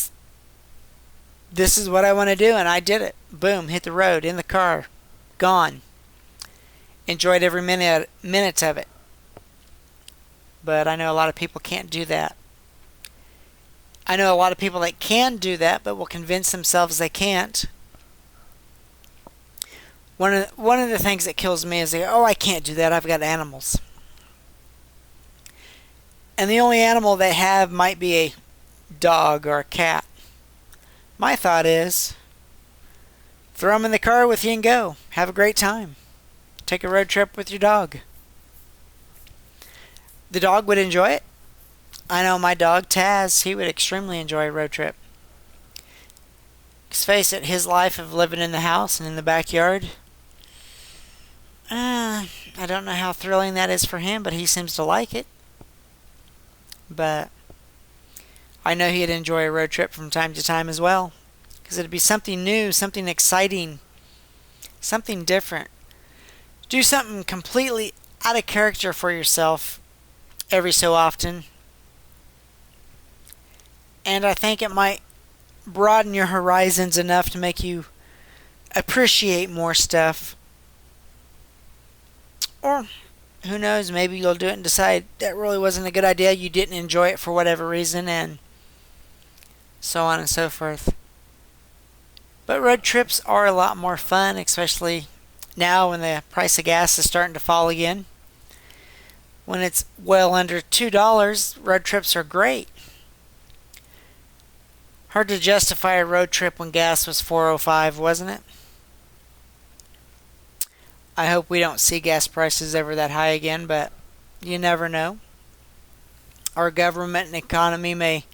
this is what I want to do, and I did it. Boom, hit the road, in the car, gone. Enjoyed every minute of it. But I know a lot of people can't do that. I know a lot of people that can do that, but will convince themselves they can't. One of the things that kills me is they go, oh, I can't do that, I've got animals. And the only animal they have might be a dog or a cat. My thought is, throw them in the car with you and go. Have a great time. Take a road trip with your dog. The dog would enjoy it. I know my dog, Taz, he would extremely enjoy a road trip. Let's face it, his life of living in the house and in the backyard, I don't know how thrilling that is for him, but he seems to like it. But I know he'd enjoy a road trip from time to time as well, because it'd be something new, something exciting, something different. Do something completely out of character for yourself every so often. And I think it might broaden your horizons enough to make you appreciate more stuff. Or, who knows, maybe you'll do it and decide that really wasn't a good idea, you didn't enjoy it for whatever reason, and so on and so forth. But road trips are a lot more fun, especially now when the price of gas is starting to fall again. When it's well under $2, road trips are great. Hard to justify a road trip when gas was $4.05, wasn't it? I hope we don't see gas prices ever that high again, but you never know. Our government and economy may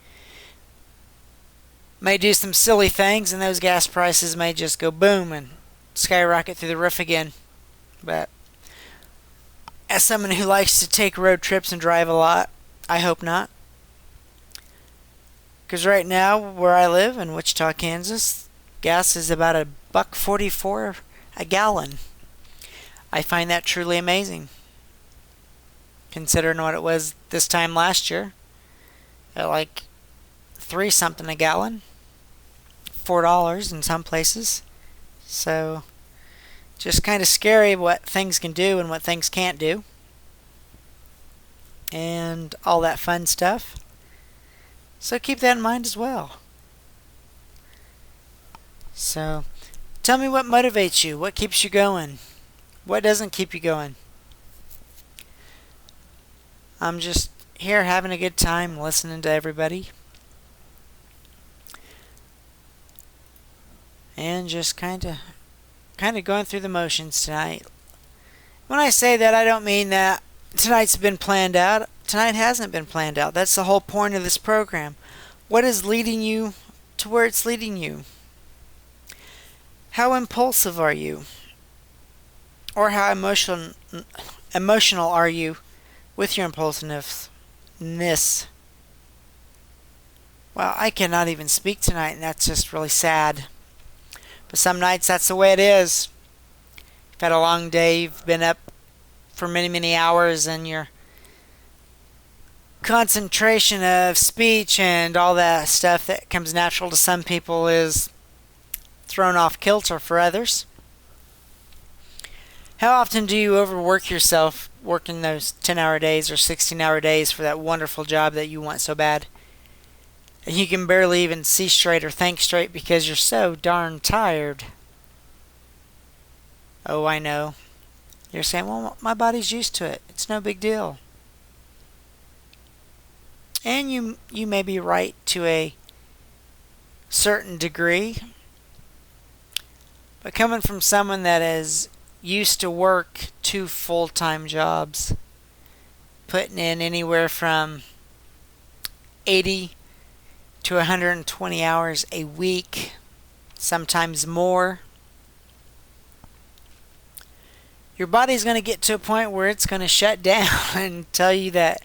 do some silly things, and those gas prices may just go boom and skyrocket through the roof again. But as someone who likes to take road trips and drive a lot, I hope not. Because right now, where I live in Wichita, Kansas, gas is about $1.44 a gallon. I find that truly amazing, considering what it was this time last year, at like $3 something a gallon, $4 in some places. So, just kind of scary what things can do and what things can't do, and all that fun stuff. So keep that in mind as well. So, tell me what motivates you, what keeps you going. What doesn't keep you going? I'm just here having a good time listening to everybody. And just kind of going through the motions tonight. When I say that, I don't mean that tonight's been planned out. Tonight hasn't been planned out. That's the whole point of this program. What is leading you to where it's leading you? How impulsive are you? Or how emotional are you with your impulsiveness? Well, I cannot even speak tonight, and that's just really sad. But some nights that's the way it is. You've had a long day, you've been up for many, many hours, and your concentration of speech and all that stuff that comes natural to some people is thrown off kilter for others. How often do you overwork yourself working those 10-hour days or 16-hour days for that wonderful job that you want so bad? And you can barely even see straight or think straight because you're so darn tired. Oh, I know. You're saying, well, my body's used to it. It's no big deal. And you may be right to a certain degree. But coming from someone that is used to work 2 full-time jobs, putting in anywhere from 80 to 120 hours a week, sometimes more, your body's going to get to a point where it's going to shut down and tell you that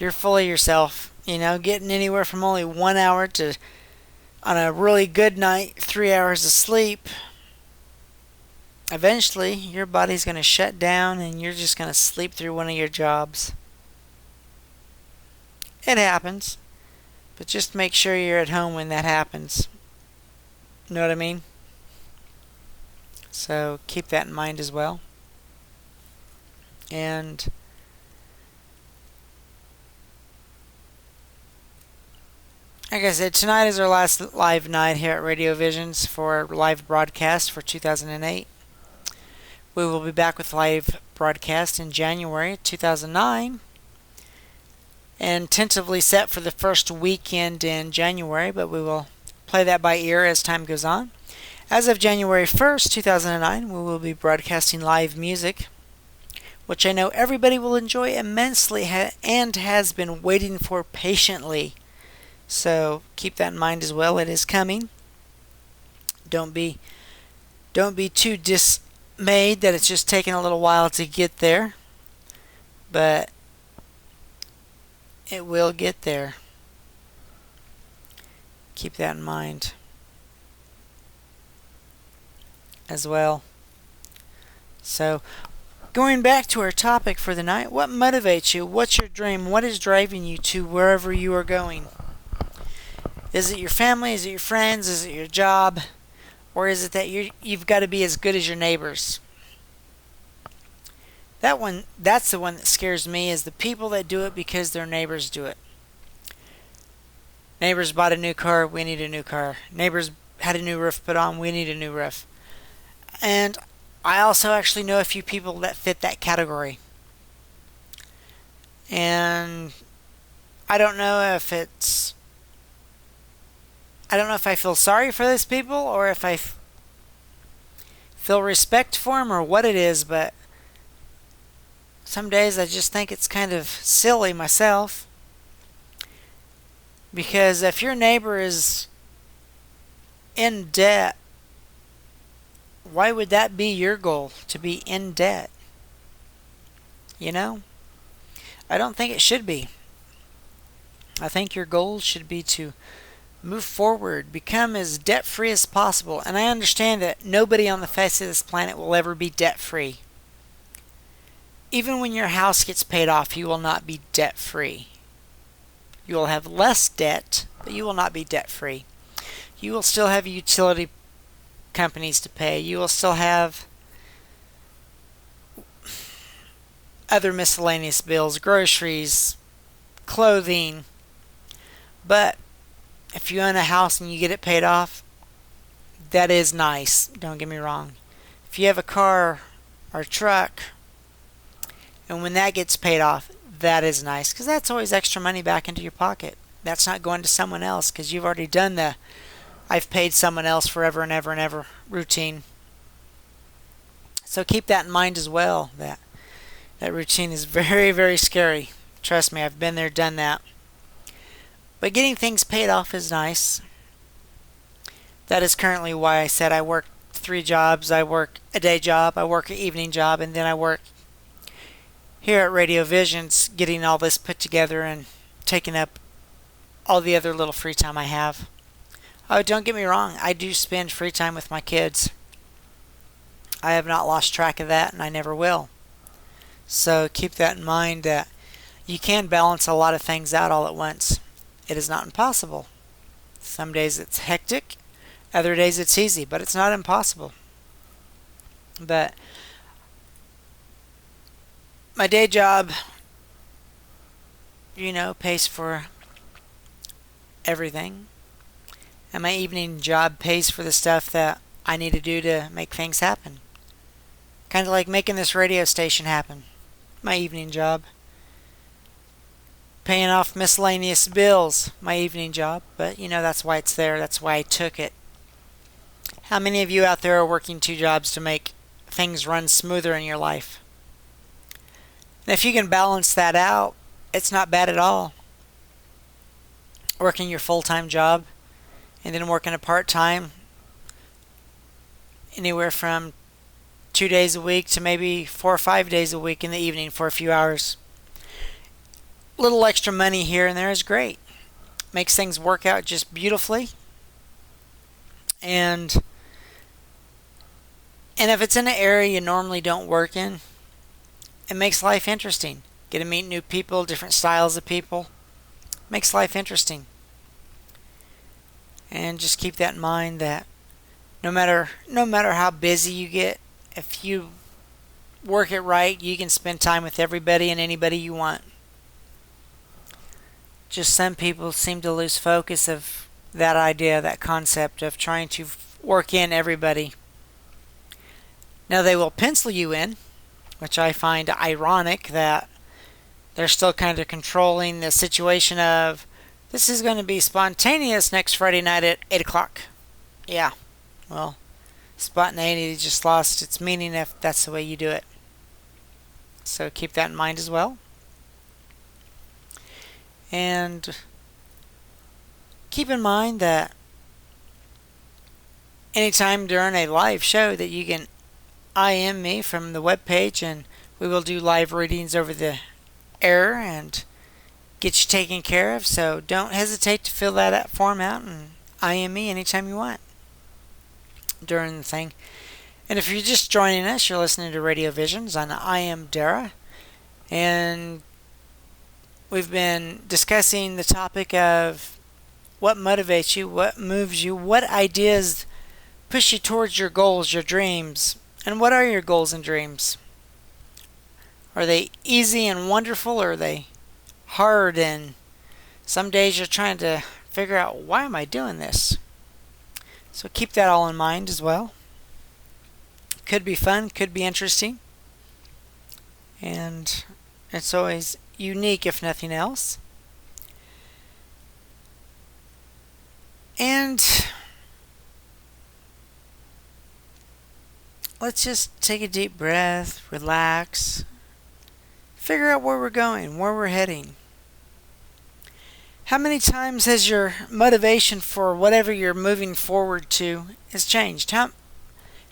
you're full of yourself. Getting anywhere from only 1 hour to, on a really good night, 3 hours of sleep. Eventually, your body's going to shut down and you're just going to sleep through one of your jobs. It happens, but just make sure you're at home when that happens. Know what I mean? So keep that in mind as well. And like I said, tonight is our last live night here at RadioVisions for our live broadcast for 2008. We will be back with live broadcast in January 2009, and tentatively set for the first weekend in January, but we will play that by ear as time goes on. As of January 1st, 2009, we will be broadcasting live music, which I know everybody will enjoy immensely and has been waiting for patiently. So keep that in mind as well. It is coming. Don't be too dismayed that it's just taking a little while to get there, but it will get there. Keep that in mind as well. So, going back to our topic for the night, what motivates you? What's your dream? What is driving you to wherever you are going? Is it your family? Is it your friends? Is it your job? Or is it that you've got to be as good as your neighbors? That's the one that scares me, is the people that do it because their neighbors do it. Neighbors bought a new car, we need a new car. Neighbors had a new roof put on, we need a new roof. And I also actually know a few people that fit that category. And I don't know if I feel sorry for those people or if I feel respect for them or what it is, but some days I just think it's kind of silly myself. Because if your neighbor is in debt, why would that be your goal, to be in debt? I don't think it should be. I think your goal should be to move forward, become as debt-free as possible. And I understand that nobody on the face of this planet will ever be debt-free. Even when your house gets paid off, you will not be debt-free. You will have less debt, but you will not be debt-free. You will still have utility companies to pay. You will still have other miscellaneous bills, groceries, clothing. But if you own a house and you get it paid off, that is nice. Don't get me wrong. If you have a car or a truck, and when that gets paid off, that is nice, because that's always extra money back into your pocket. That's not going to someone else, because you've already done the I've paid someone else forever and ever and ever routine. So keep that in mind as well. That routine is very, very scary. Trust me, I've been there, done that. But getting things paid off is nice. That is currently why I said I work 3 jobs. I work a day job, I work an evening job, and then I work here at RadioVisions, getting all this put together and taking up all the other little free time I have. Oh, don't get me wrong, I do spend free time with my kids. I have not lost track of that, and I never will. So keep that in mind, that you can balance a lot of things out all at once. It is not impossible. Some days it's hectic, other days it's easy, but it's not impossible. But my day job, pays for everything. And my evening job pays for the stuff that I need to do to make things happen. Kind of like making this radio station happen. My evening job. Paying off miscellaneous bills. My evening job. But, that's why it's there. That's why I took it. How many of you out there are working 2 jobs to make things run smoother in your life? And if you can balance that out, it's not bad at all. Working your full-time job and then working a part-time, anywhere from 2 days a week to maybe 4 or 5 days a week in the evening for a few hours. little extra money here and there is great. Makes things work out just beautifully. And if it's in an area you normally don't work in, it makes life interesting. Get to meet new people, different styles of people. Makes life interesting. And just keep that in mind that no matter how busy you get, if you work it right, you can spend time with everybody and anybody you want. Just some people seem to lose focus of that idea, that concept of trying to work in everybody. Now they will pencil you in, which I find ironic that they're still kind of controlling the situation of, this is going to be spontaneous next Friday night at 8 o'clock. Yeah, well, spontaneity just lost its meaning if that's the way you do it. So keep that in mind as well. And keep in mind that anytime during a live show that you can IM me from the webpage, and we will do live readings over the air and get you taken care of. So don't hesitate to fill that form out and IM me anytime you want during the thing. And if you're just joining us, you're listening to RadioVisions, and I am Dara, and we've been discussing the topic of what motivates you, what moves you, what ideas push you towards your goals, your dreams, and what are your goals and dreams? Are they easy and wonderful, or are they hard, and some days you're trying to figure out, why am I doing this? So keep that all in mind as well. Could be fun, could be interesting, and it's always unique if nothing else. And let's just take a deep breath, relax, figure out where we're going, where we're heading. How many times has your motivation for whatever you're moving forward to has changed? How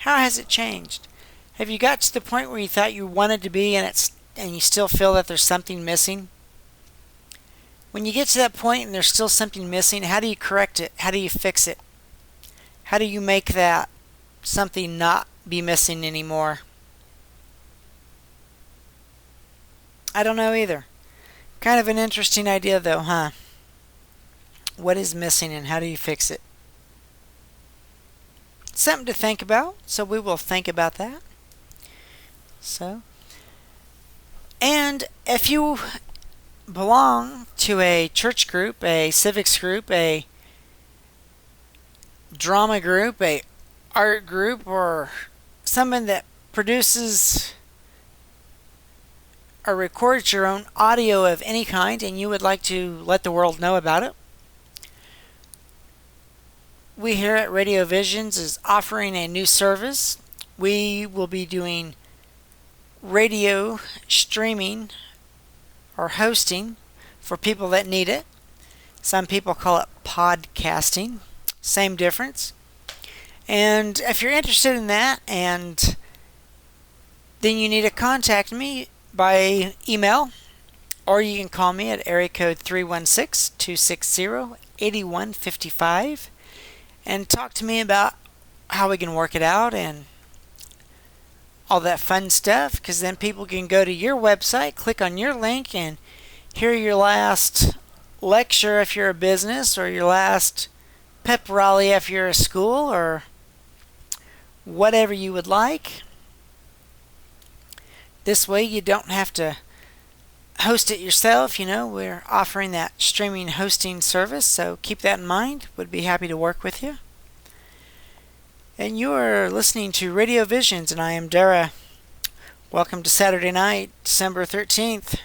has it changed? Have you got to the point where you thought you wanted to be, and you still feel that there's something missing? When you get to that point and there's still something missing, how do you correct it? How do you fix it? How do you make that something not be missing anymore? I don't know either. Kind of an interesting idea though, huh? What is missing and how do you fix it? Something to think about, so we will think about that. And if you belong to a church group, a civics group, a drama group, a art group, or someone that produces or records your own audio of any kind, and you would like to let the world know about it, we here at RadioVisions is offering a new service. We will be doing radio streaming or hosting for people that need it. Some people call it podcasting. Same difference. And if you're interested in that, and then you need to contact me by email, or you can call me at area code 316-260-8155 and talk to me about how we can work it out and all that fun stuff, because then people can go to your website, click on your link, and hear your last lecture if you're a business, or your last pep rally if you're a school, or whatever you would like. This way you don't have to host it yourself. We're offering that streaming hosting service, so keep that in mind. Would be happy to work with you. And you are listening to RadioVisions, and I am Dara. Welcome to Saturday night, December 13th.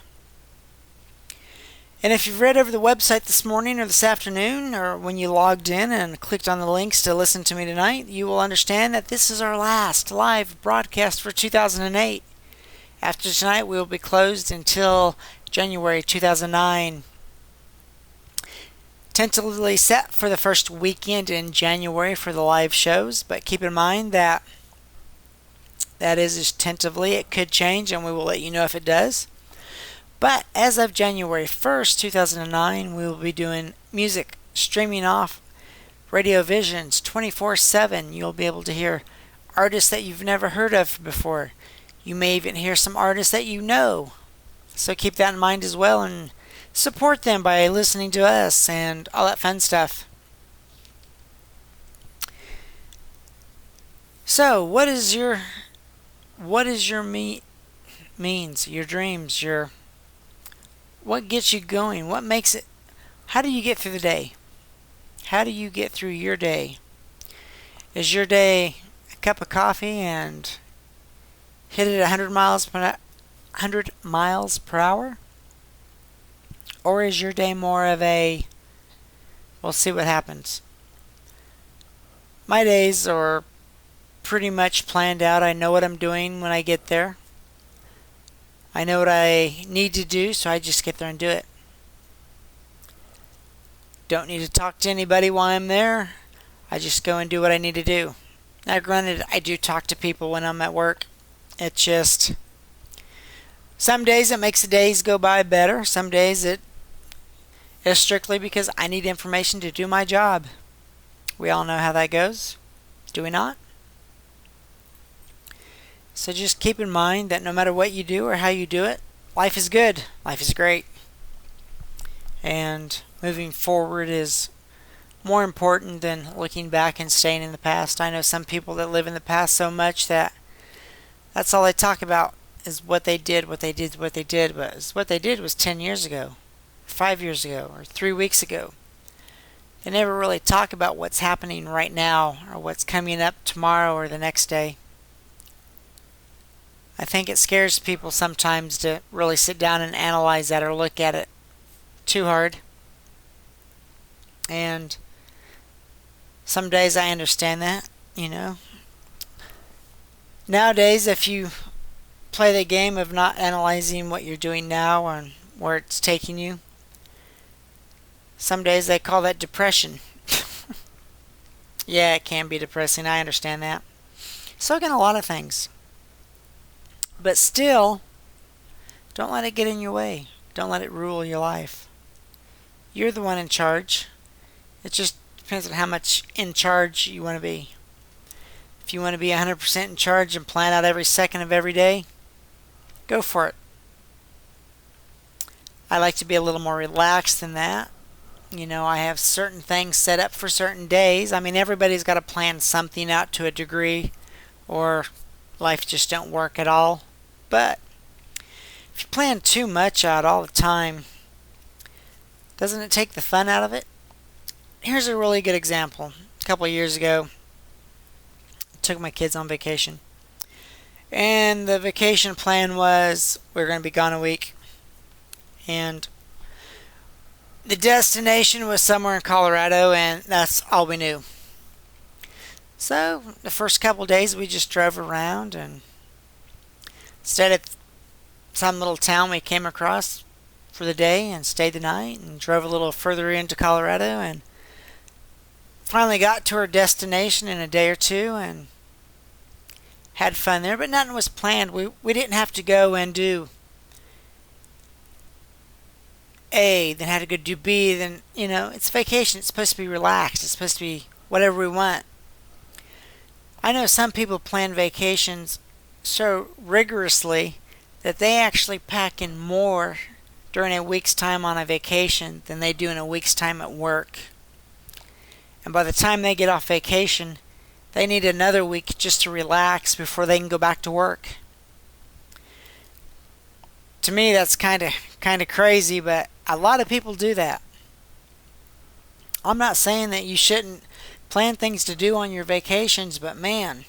And if you've read over the website this morning or this afternoon, or when you logged in and clicked on the links to listen to me tonight, you will understand that this is our last live broadcast for 2008. After tonight, we will be closed until January 2009. Tentatively set for the first weekend in January for the live shows, but keep in mind that is tentatively. It could change, and we will let you know if it does. But as of January 1st, 2009, we will be doing music streaming off RadioVisions 24/7. You'll be able to hear artists that you've never heard of before. You may even hear some artists that you know. So keep that in mind as well and support them by listening to us and all that fun stuff. So, what is your means, your dreams, your what gets you going? What makes it how do you get through the day? How do you get through your day? Is your day a cup of coffee and hit it 100 miles per hour? Or is your day more of a we'll see what happens? My days are pretty much planned out. I know what I'm doing when I get there. I know what I need to do, so I just get there and do it. Don't need to talk to anybody while I'm there. I just go and do what I need to do. Now, granted, I do talk to people when I'm at work. It's just some days it makes the days go by better. Some days it is strictly because I need information to do my job. We all know how that goes, do we not? So just keep in mind that no matter what you do or how you do it, life is good. Life is great. And moving forward is more important than looking back and staying in the past. I know some people that live in the past so much that that's all they talk about is what they did, what they did, what they did. But what they did was 10 years ago, 5 years ago, or 3 weeks ago. They never really talk about what's happening right now or what's coming up tomorrow or the next day. I think it scares people sometimes to really sit down and analyze that or look at it too hard. And some days I understand that, Nowadays, if you play the game of not analyzing what you're doing now and where it's taking you, some days they call that depression. Yeah, it can be depressing. I understand that. So can a lot of things. But still, don't let it get in your way. Don't let it rule your life. You're the one in charge. It just depends on how much in charge you want to be. If you want to be 100% in charge and plan out every second of every day, go for it. I like to be a little more relaxed than that. I have certain things set up for certain days. I mean, everybody's got to plan something out to a degree, or life just don't work at all. But if you plan too much out all the time, doesn't it take the fun out of it? Here's a really good example. A couple of years ago, I took my kids on vacation. And the vacation plan was we were going to be gone a week. And the destination was somewhere in Colorado, and that's all we knew. So the first couple of days we just drove around and stayed at some little town we came across for the day and stayed the night and drove a little further into Colorado and finally got to our destination in a day or two and had fun there, but nothing was planned. We didn't have to go and do A, then had to go do B, then, it's vacation. It's supposed to be relaxed. It's supposed to be whatever we want. I know some people plan vacations so rigorously that they actually pack in more during a week's time on a vacation than they do in a week's time at work. And by the time they get off vacation, they need another week just to relax before they can go back to work. To me, that's kind of crazy, but a lot of people do that. I'm not saying that you shouldn't plan things to do on your vacations, but man,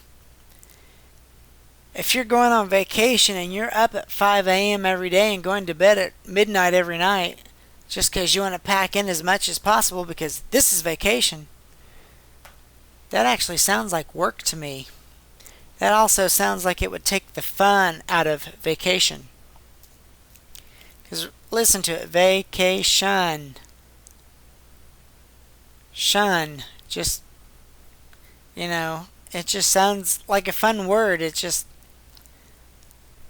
if you're going on vacation and you're up at 5 a.m. every day and going to bed at midnight every night just because you want to pack in as much as possible because this is vacation, that actually sounds like work to me. That also sounds like it would take the fun out of vacation. Because listen to it, vacation. Shun. Just, it just sounds like a fun word. It just,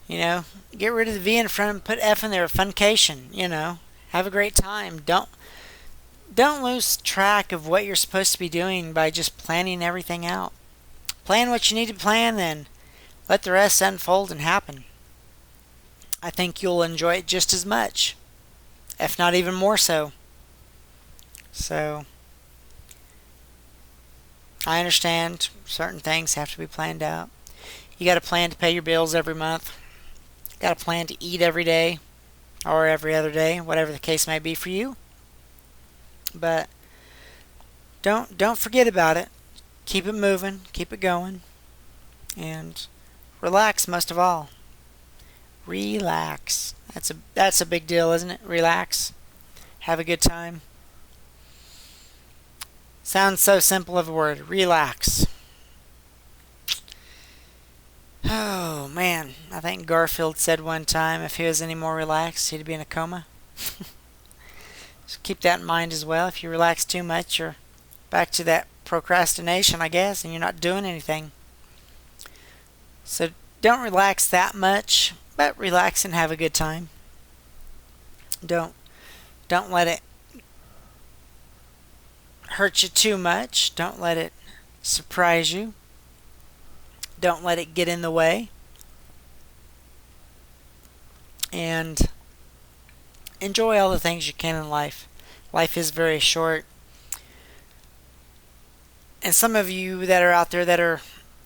You know, get rid of the V in front and put F in there. Funcation. You know, have a great time. Don't lose track of what you're supposed to be doing by just planning everything out. Plan what you need to plan, then let the rest unfold and happen. I think you'll enjoy it just as much, if not even more so. So, I understand certain things have to be planned out. You got to plan to pay your bills every month. You got to plan to eat every day or every other day, whatever the case may be for you. But don't forget about it. Keep it moving, keep it going, and relax most of all. Relax. That's a big deal, isn't it? Relax. Have a good time. Sounds so simple of a word. Relax. Oh man, I think Garfield said one time if he was any more relaxed, he'd be in a coma. So keep that in mind as well. If you relax too much, you're back to that procrastination, I guess, and you're not doing anything. So don't relax that much, but relax and have a good time. Don't let it hurt you too much. Don't let it surprise you. Don't let it get in the way. And enjoy all the things you can in life. Life is very short. And some of you that are out there that are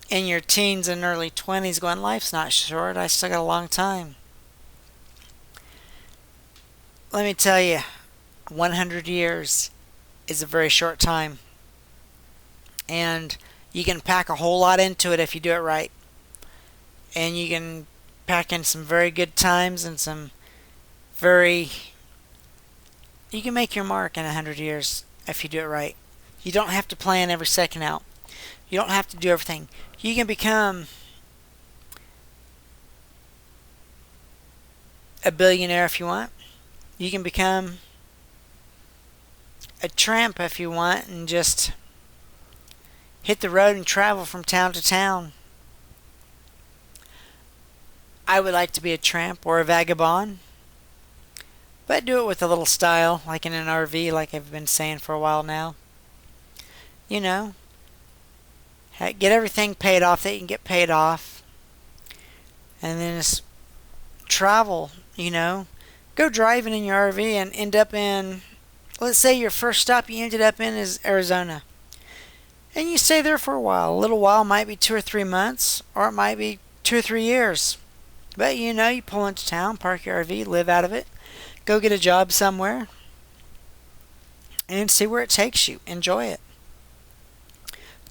in your teens and early 20s going, life's not short. I still got a long time. Let me tell you, 100 years is a very short time. And you can pack a whole lot into it if you do it right. And you can pack in some very good times and some you can make your mark in 100 years if you do it right. You don't have to plan every second out. You don't have to do everything. You can become a billionaire if you want. You can become a tramp if you want and just hit the road and travel from town to town. I would like to be a tramp or a vagabond, but do it with a little style, like in an RV, like I've been saying for a while now. You know, get everything paid off that you can get paid off, and then just travel, you know. Go driving in your RV and end up in, let's say your first stop you ended up in is Arizona. And you stay there for a while. A little while might be 2 or 3 months, or it might be 2 or 3 years. But you know, you pull into town, park your RV, live out of it, go get a job somewhere, and see where it takes you. Enjoy it.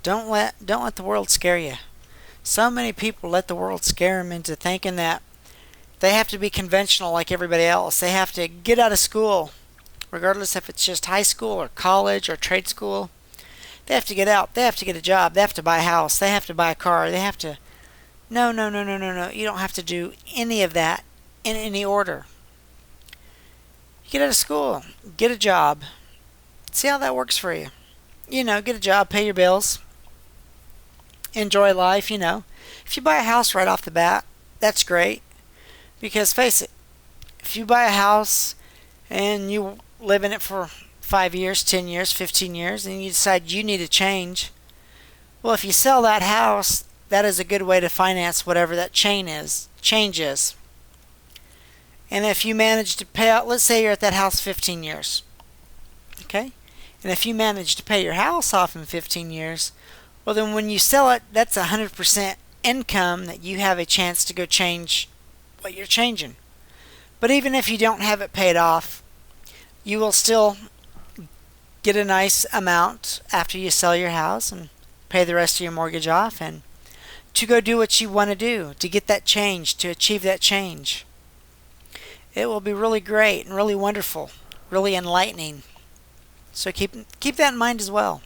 Don't let the world scare you. So many people let the world scare them into thinking that they have to be conventional like everybody else. They have to get out of school, regardless if it's just high school or college or trade school. They have to get out. They have to get a job. They have to buy a house. They have to buy a car. They have to... No. You don't have to do any of that in any order. You get out of school. Get a job. See how that works for you. You know, get a job. Pay your bills. Enjoy life, you know. If you buy a house right off the bat, that's great. Because face it, if you buy a house and you live in it for 5 years, 10 years, 15 years, and you decide you need a change, well, if you sell that house, that is a good way to finance whatever that change is. And if you manage to pay out, let's say you're at that house 15 years, okay? And if you manage to pay your house off in 15 years, well, then when you sell it, that's 100% income that you have a chance to go change what you're changing. But even if you don't have it paid off, you will still get a nice amount after you sell your house and pay the rest of your mortgage off and to go do what you want to do, to get that change, to achieve that change. It will be really great and really wonderful, really enlightening. So keep that in mind as well.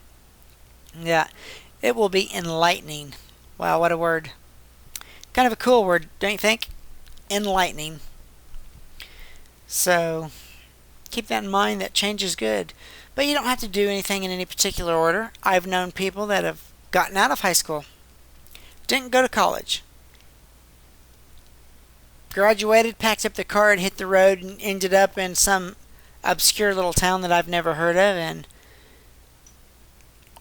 Yeah, it will be enlightening. Wow, what a word. Kind of a cool word, don't you think? Enlightening. So keep that in mind, that change is good. But you don't have to do anything in any particular order. I've known people that have gotten out of high school, didn't go to college, graduated, packed up the car, and hit the road, and ended up in some obscure little town that I've never heard of, and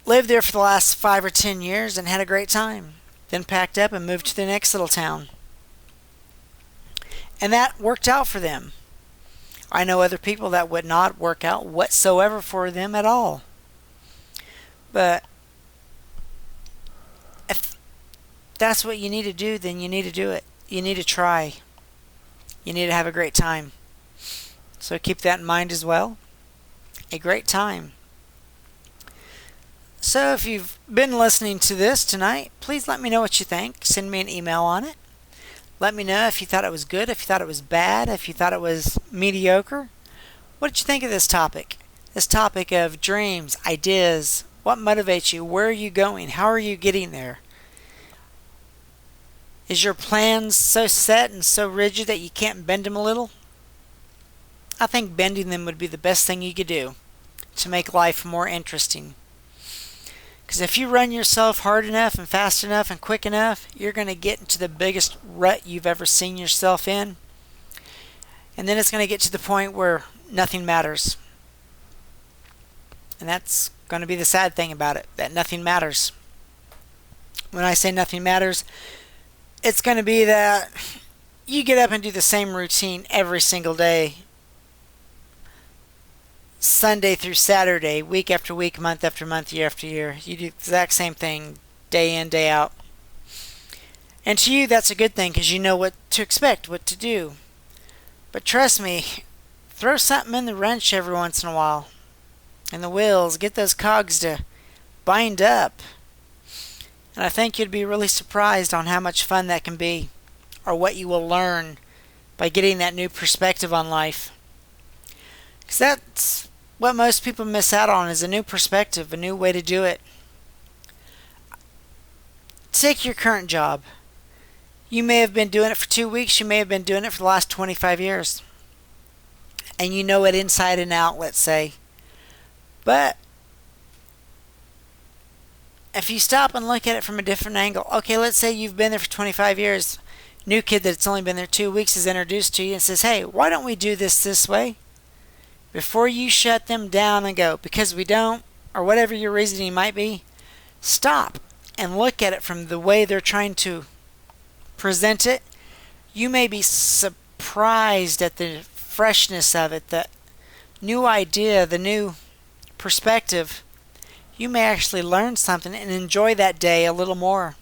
lived there for the last 5 or 10 years and had a great time. Then packed up and moved to the next little town. And that worked out for them. I know other people that would not work out whatsoever for them at all. But if that's what you need to do, then you need to do it. You need to try. You need to have a great time. So keep that in mind as well. A great time. So if you've been listening to this tonight, please let me know what you think. Send me an email on it. Let me know if you thought it was good, if you thought it was bad, if you thought it was mediocre. What did you think of this topic? This topic of dreams, ideas, what motivates you? Where are you going? How are you getting there? Is your plans so set and so rigid that you can't bend them a little? I think bending them would be the best thing you could do to make life more interesting. Because if you run yourself hard enough and fast enough and quick enough, you're going to get into the biggest rut you've ever seen yourself in. And then it's going to get to the point where nothing matters. And that's going to be the sad thing about it, that nothing matters. When I say nothing matters, it's going to be that you get up and do the same routine every single day. Sunday through Saturday, week after week, month after month, year after year. You do the exact same thing day in, day out. And to you, that's a good thing because you know what to expect, what to do. But trust me, throw something in the wrench every once in a while. And the wheels, get those cogs to bind up. And I think you'd be really surprised on how much fun that can be, or what you will learn by getting that new perspective on life. Because that's what most people miss out on, is a new perspective, a new way to do it. Take your current job. You may have been doing it for 2 weeks, you may have been doing it for the last 25 years. And you know it inside and out, let's say. But if you stop and look at it from a different angle, okay, let's say you've been there for 25 years. New kid that's only been there 2 weeks is introduced to you and says, hey, why don't we do this way? Before you shut them down and go, because we don't, or whatever your reasoning might be, stop and look at it from the way they're trying to present it. You may be surprised at the freshness of it, the new idea, the new perspective. You may actually learn something and enjoy that day a little more.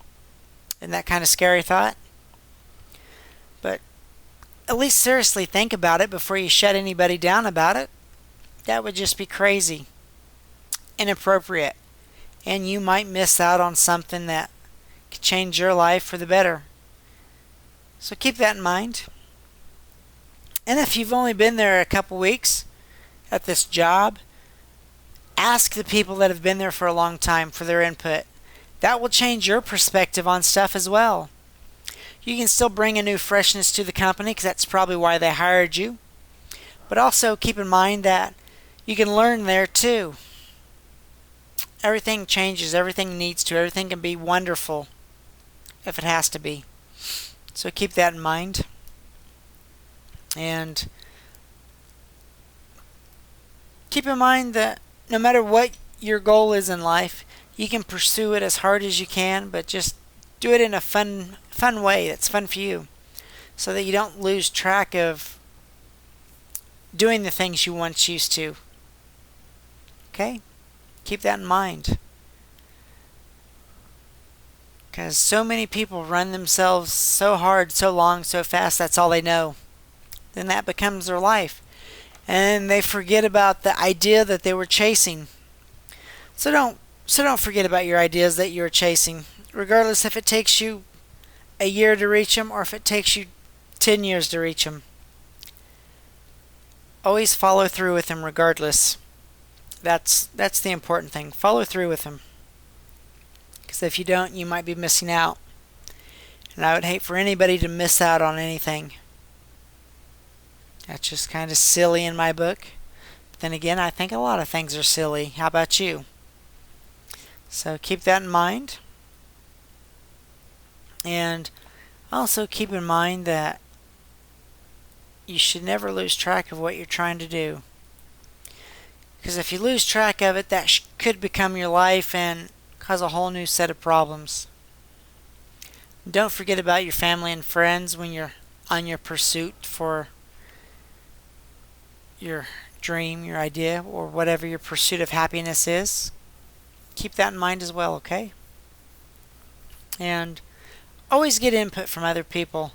Isn't that kind of scary thought? But at least seriously think about it before you shut anybody down about it. That would just be crazy, inappropriate, and you might miss out on something that could change your life for the better. So keep that in mind. And if you've only been there a couple weeks at this job, ask the people that have been there for a long time for their input. That will change your perspective on stuff as well. You can still bring a new freshness to the company because that's probably why they hired you. But also keep in mind that you can learn there too. Everything changes, everything needs to, everything can be wonderful if it has to be. So keep that in mind. And keep in mind that no matter what your goal is in life, you can pursue it as hard as you can, but just do it in a fun way that's fun for you, so that you don't lose track of doing the things you once used to. Okay? Keep that in mind. Because so many people run themselves so hard, so long, so fast, that's all they know. Then that becomes their life. And they forget about the idea that they were chasing. So don't forget about your ideas that you're chasing, regardless if it takes you a year to reach them or if it takes you 10 years to reach them. Always follow through with them regardless. That's the important thing. Follow through with them. Because if you don't, you might be missing out. And I would hate for anybody to miss out on anything. That's just kind of silly in my book. But then again, I think a lot of things are silly. How about you? So keep that in mind. And also keep in mind that you should never lose track of what you're trying to do. Because if you lose track of it, that could become your life and cause a whole new set of problems. Don't forget about your family and friends when you're on your pursuit for your dream, your idea, or whatever your pursuit of happiness is. Keep that in mind as well, okay? And always get input from other people.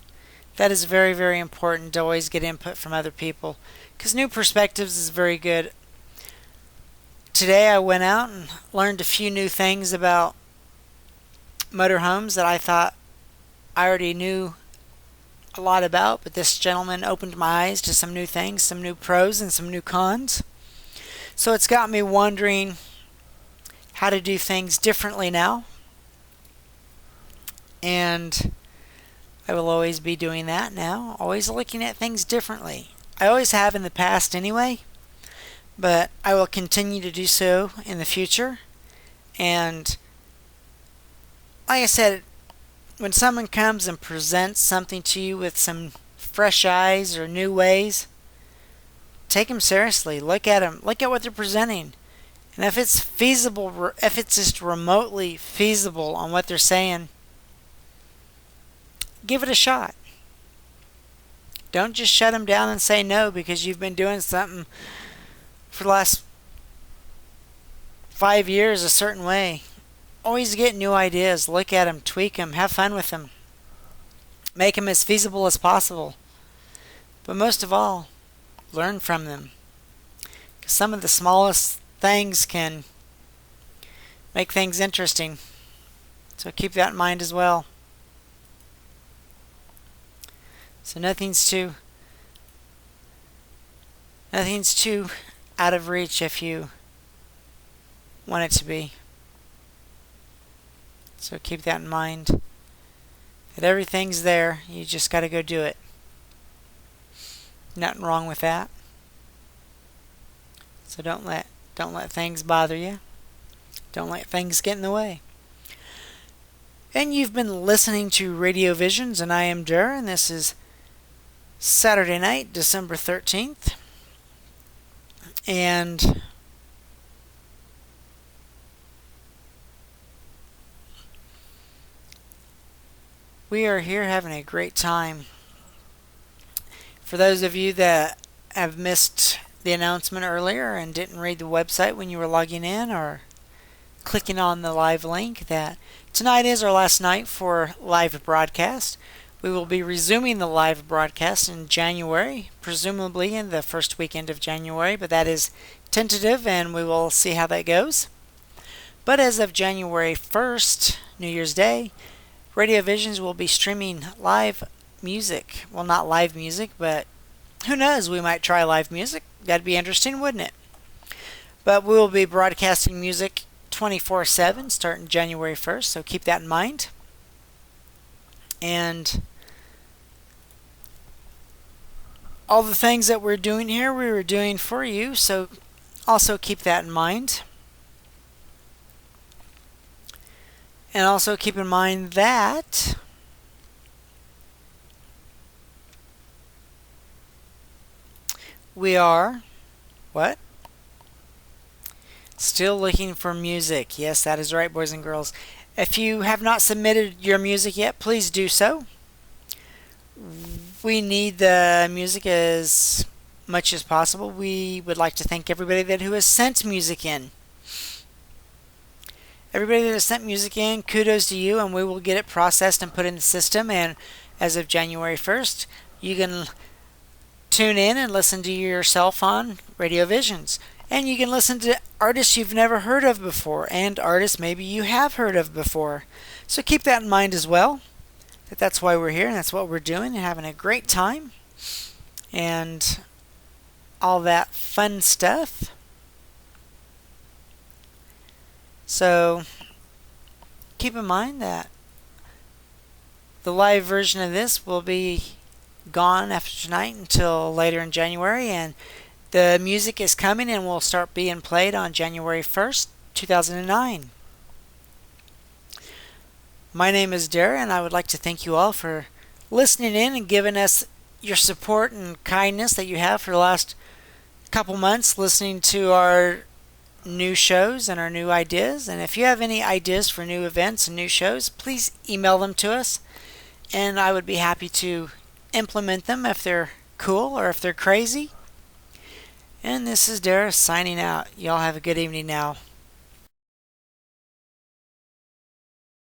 That is very, very important to always get input from other people, because new perspectives is very good. Today I went out and learned a few new things about motorhomes that I thought I already knew a lot about, but this gentleman opened my eyes to some new things, some new pros and some new cons. So it's got me wondering how to do things differently now. And I will always be doing that now, always looking at things differently. I always have in the past anyway, but I will continue to do so in the future. And like I said, when someone comes and presents something to you with some fresh eyes or new ways, take them seriously. Look at them. Look at what they're presenting. And if it's feasible, if it's just remotely feasible on what they're saying, give it a shot. Don't just shut them down and say no because you've been doing something for the last 5 years a certain way. Always get new ideas. Look at them, tweak them, have fun with them. Make them as feasible as possible. But most of all, learn from them. Because some of the smallest things can make things interesting. So keep that in mind as well. So nothing's too out of reach if you want it to be. So keep that in mind. That everything's there. You just got to go do it. Nothing wrong with that. So don't let things bother you. Don't let things get in the way. And you've been listening to RadioVisions, and I am Dara, and this is Saturday night, December 13th. And we are here having a great time. For those of you that have missed the announcement earlier and didn't read the website when you were logging in or clicking on the live link, that tonight is our last night for live broadcast. We will be resuming the live broadcast in January, presumably in the first weekend of January, but that is tentative and we will see how that goes. But as of January 1st, New Year's Day, RadioVisions will be streaming live music. Well, not live music, but who knows? We might try live music. That'd be interesting, wouldn't it? But we will be broadcasting music 24/7 starting January 1st, so keep that in mind. And all the things that we're doing here, we were doing for you, so also keep that in mind. And also keep in mind that we are, what? Still looking for music. Yes, that is right, boys and girls. If you have not submitted your music yet, please do so. We need the music as much as possible. We would like to thank everybody who has sent music in. Everybody that has sent music in, kudos to you, and we will get it processed and put in the system. And as of January 1st, you can tune in and listen to yourself on RadioVisions. And you can listen to artists you've never heard of before and artists maybe you have heard of before. So keep that in mind as well. That's why we're here and that's what we're doing and having a great time. And all that fun stuff. So keep in mind that the live version of this will be gone after tonight until later in January, and the music is coming and will start being played on January 1st, 2009. My name is Dara, and I would like to thank you all for listening in and giving us your support and kindness that you have for the last couple months listening to our new shows and our new ideas. And if you have any ideas for new events and new shows, please email them to us, and I would be happy to implement them if they're cool or if they're crazy. And this is Dara signing out. Y'all have a good evening now.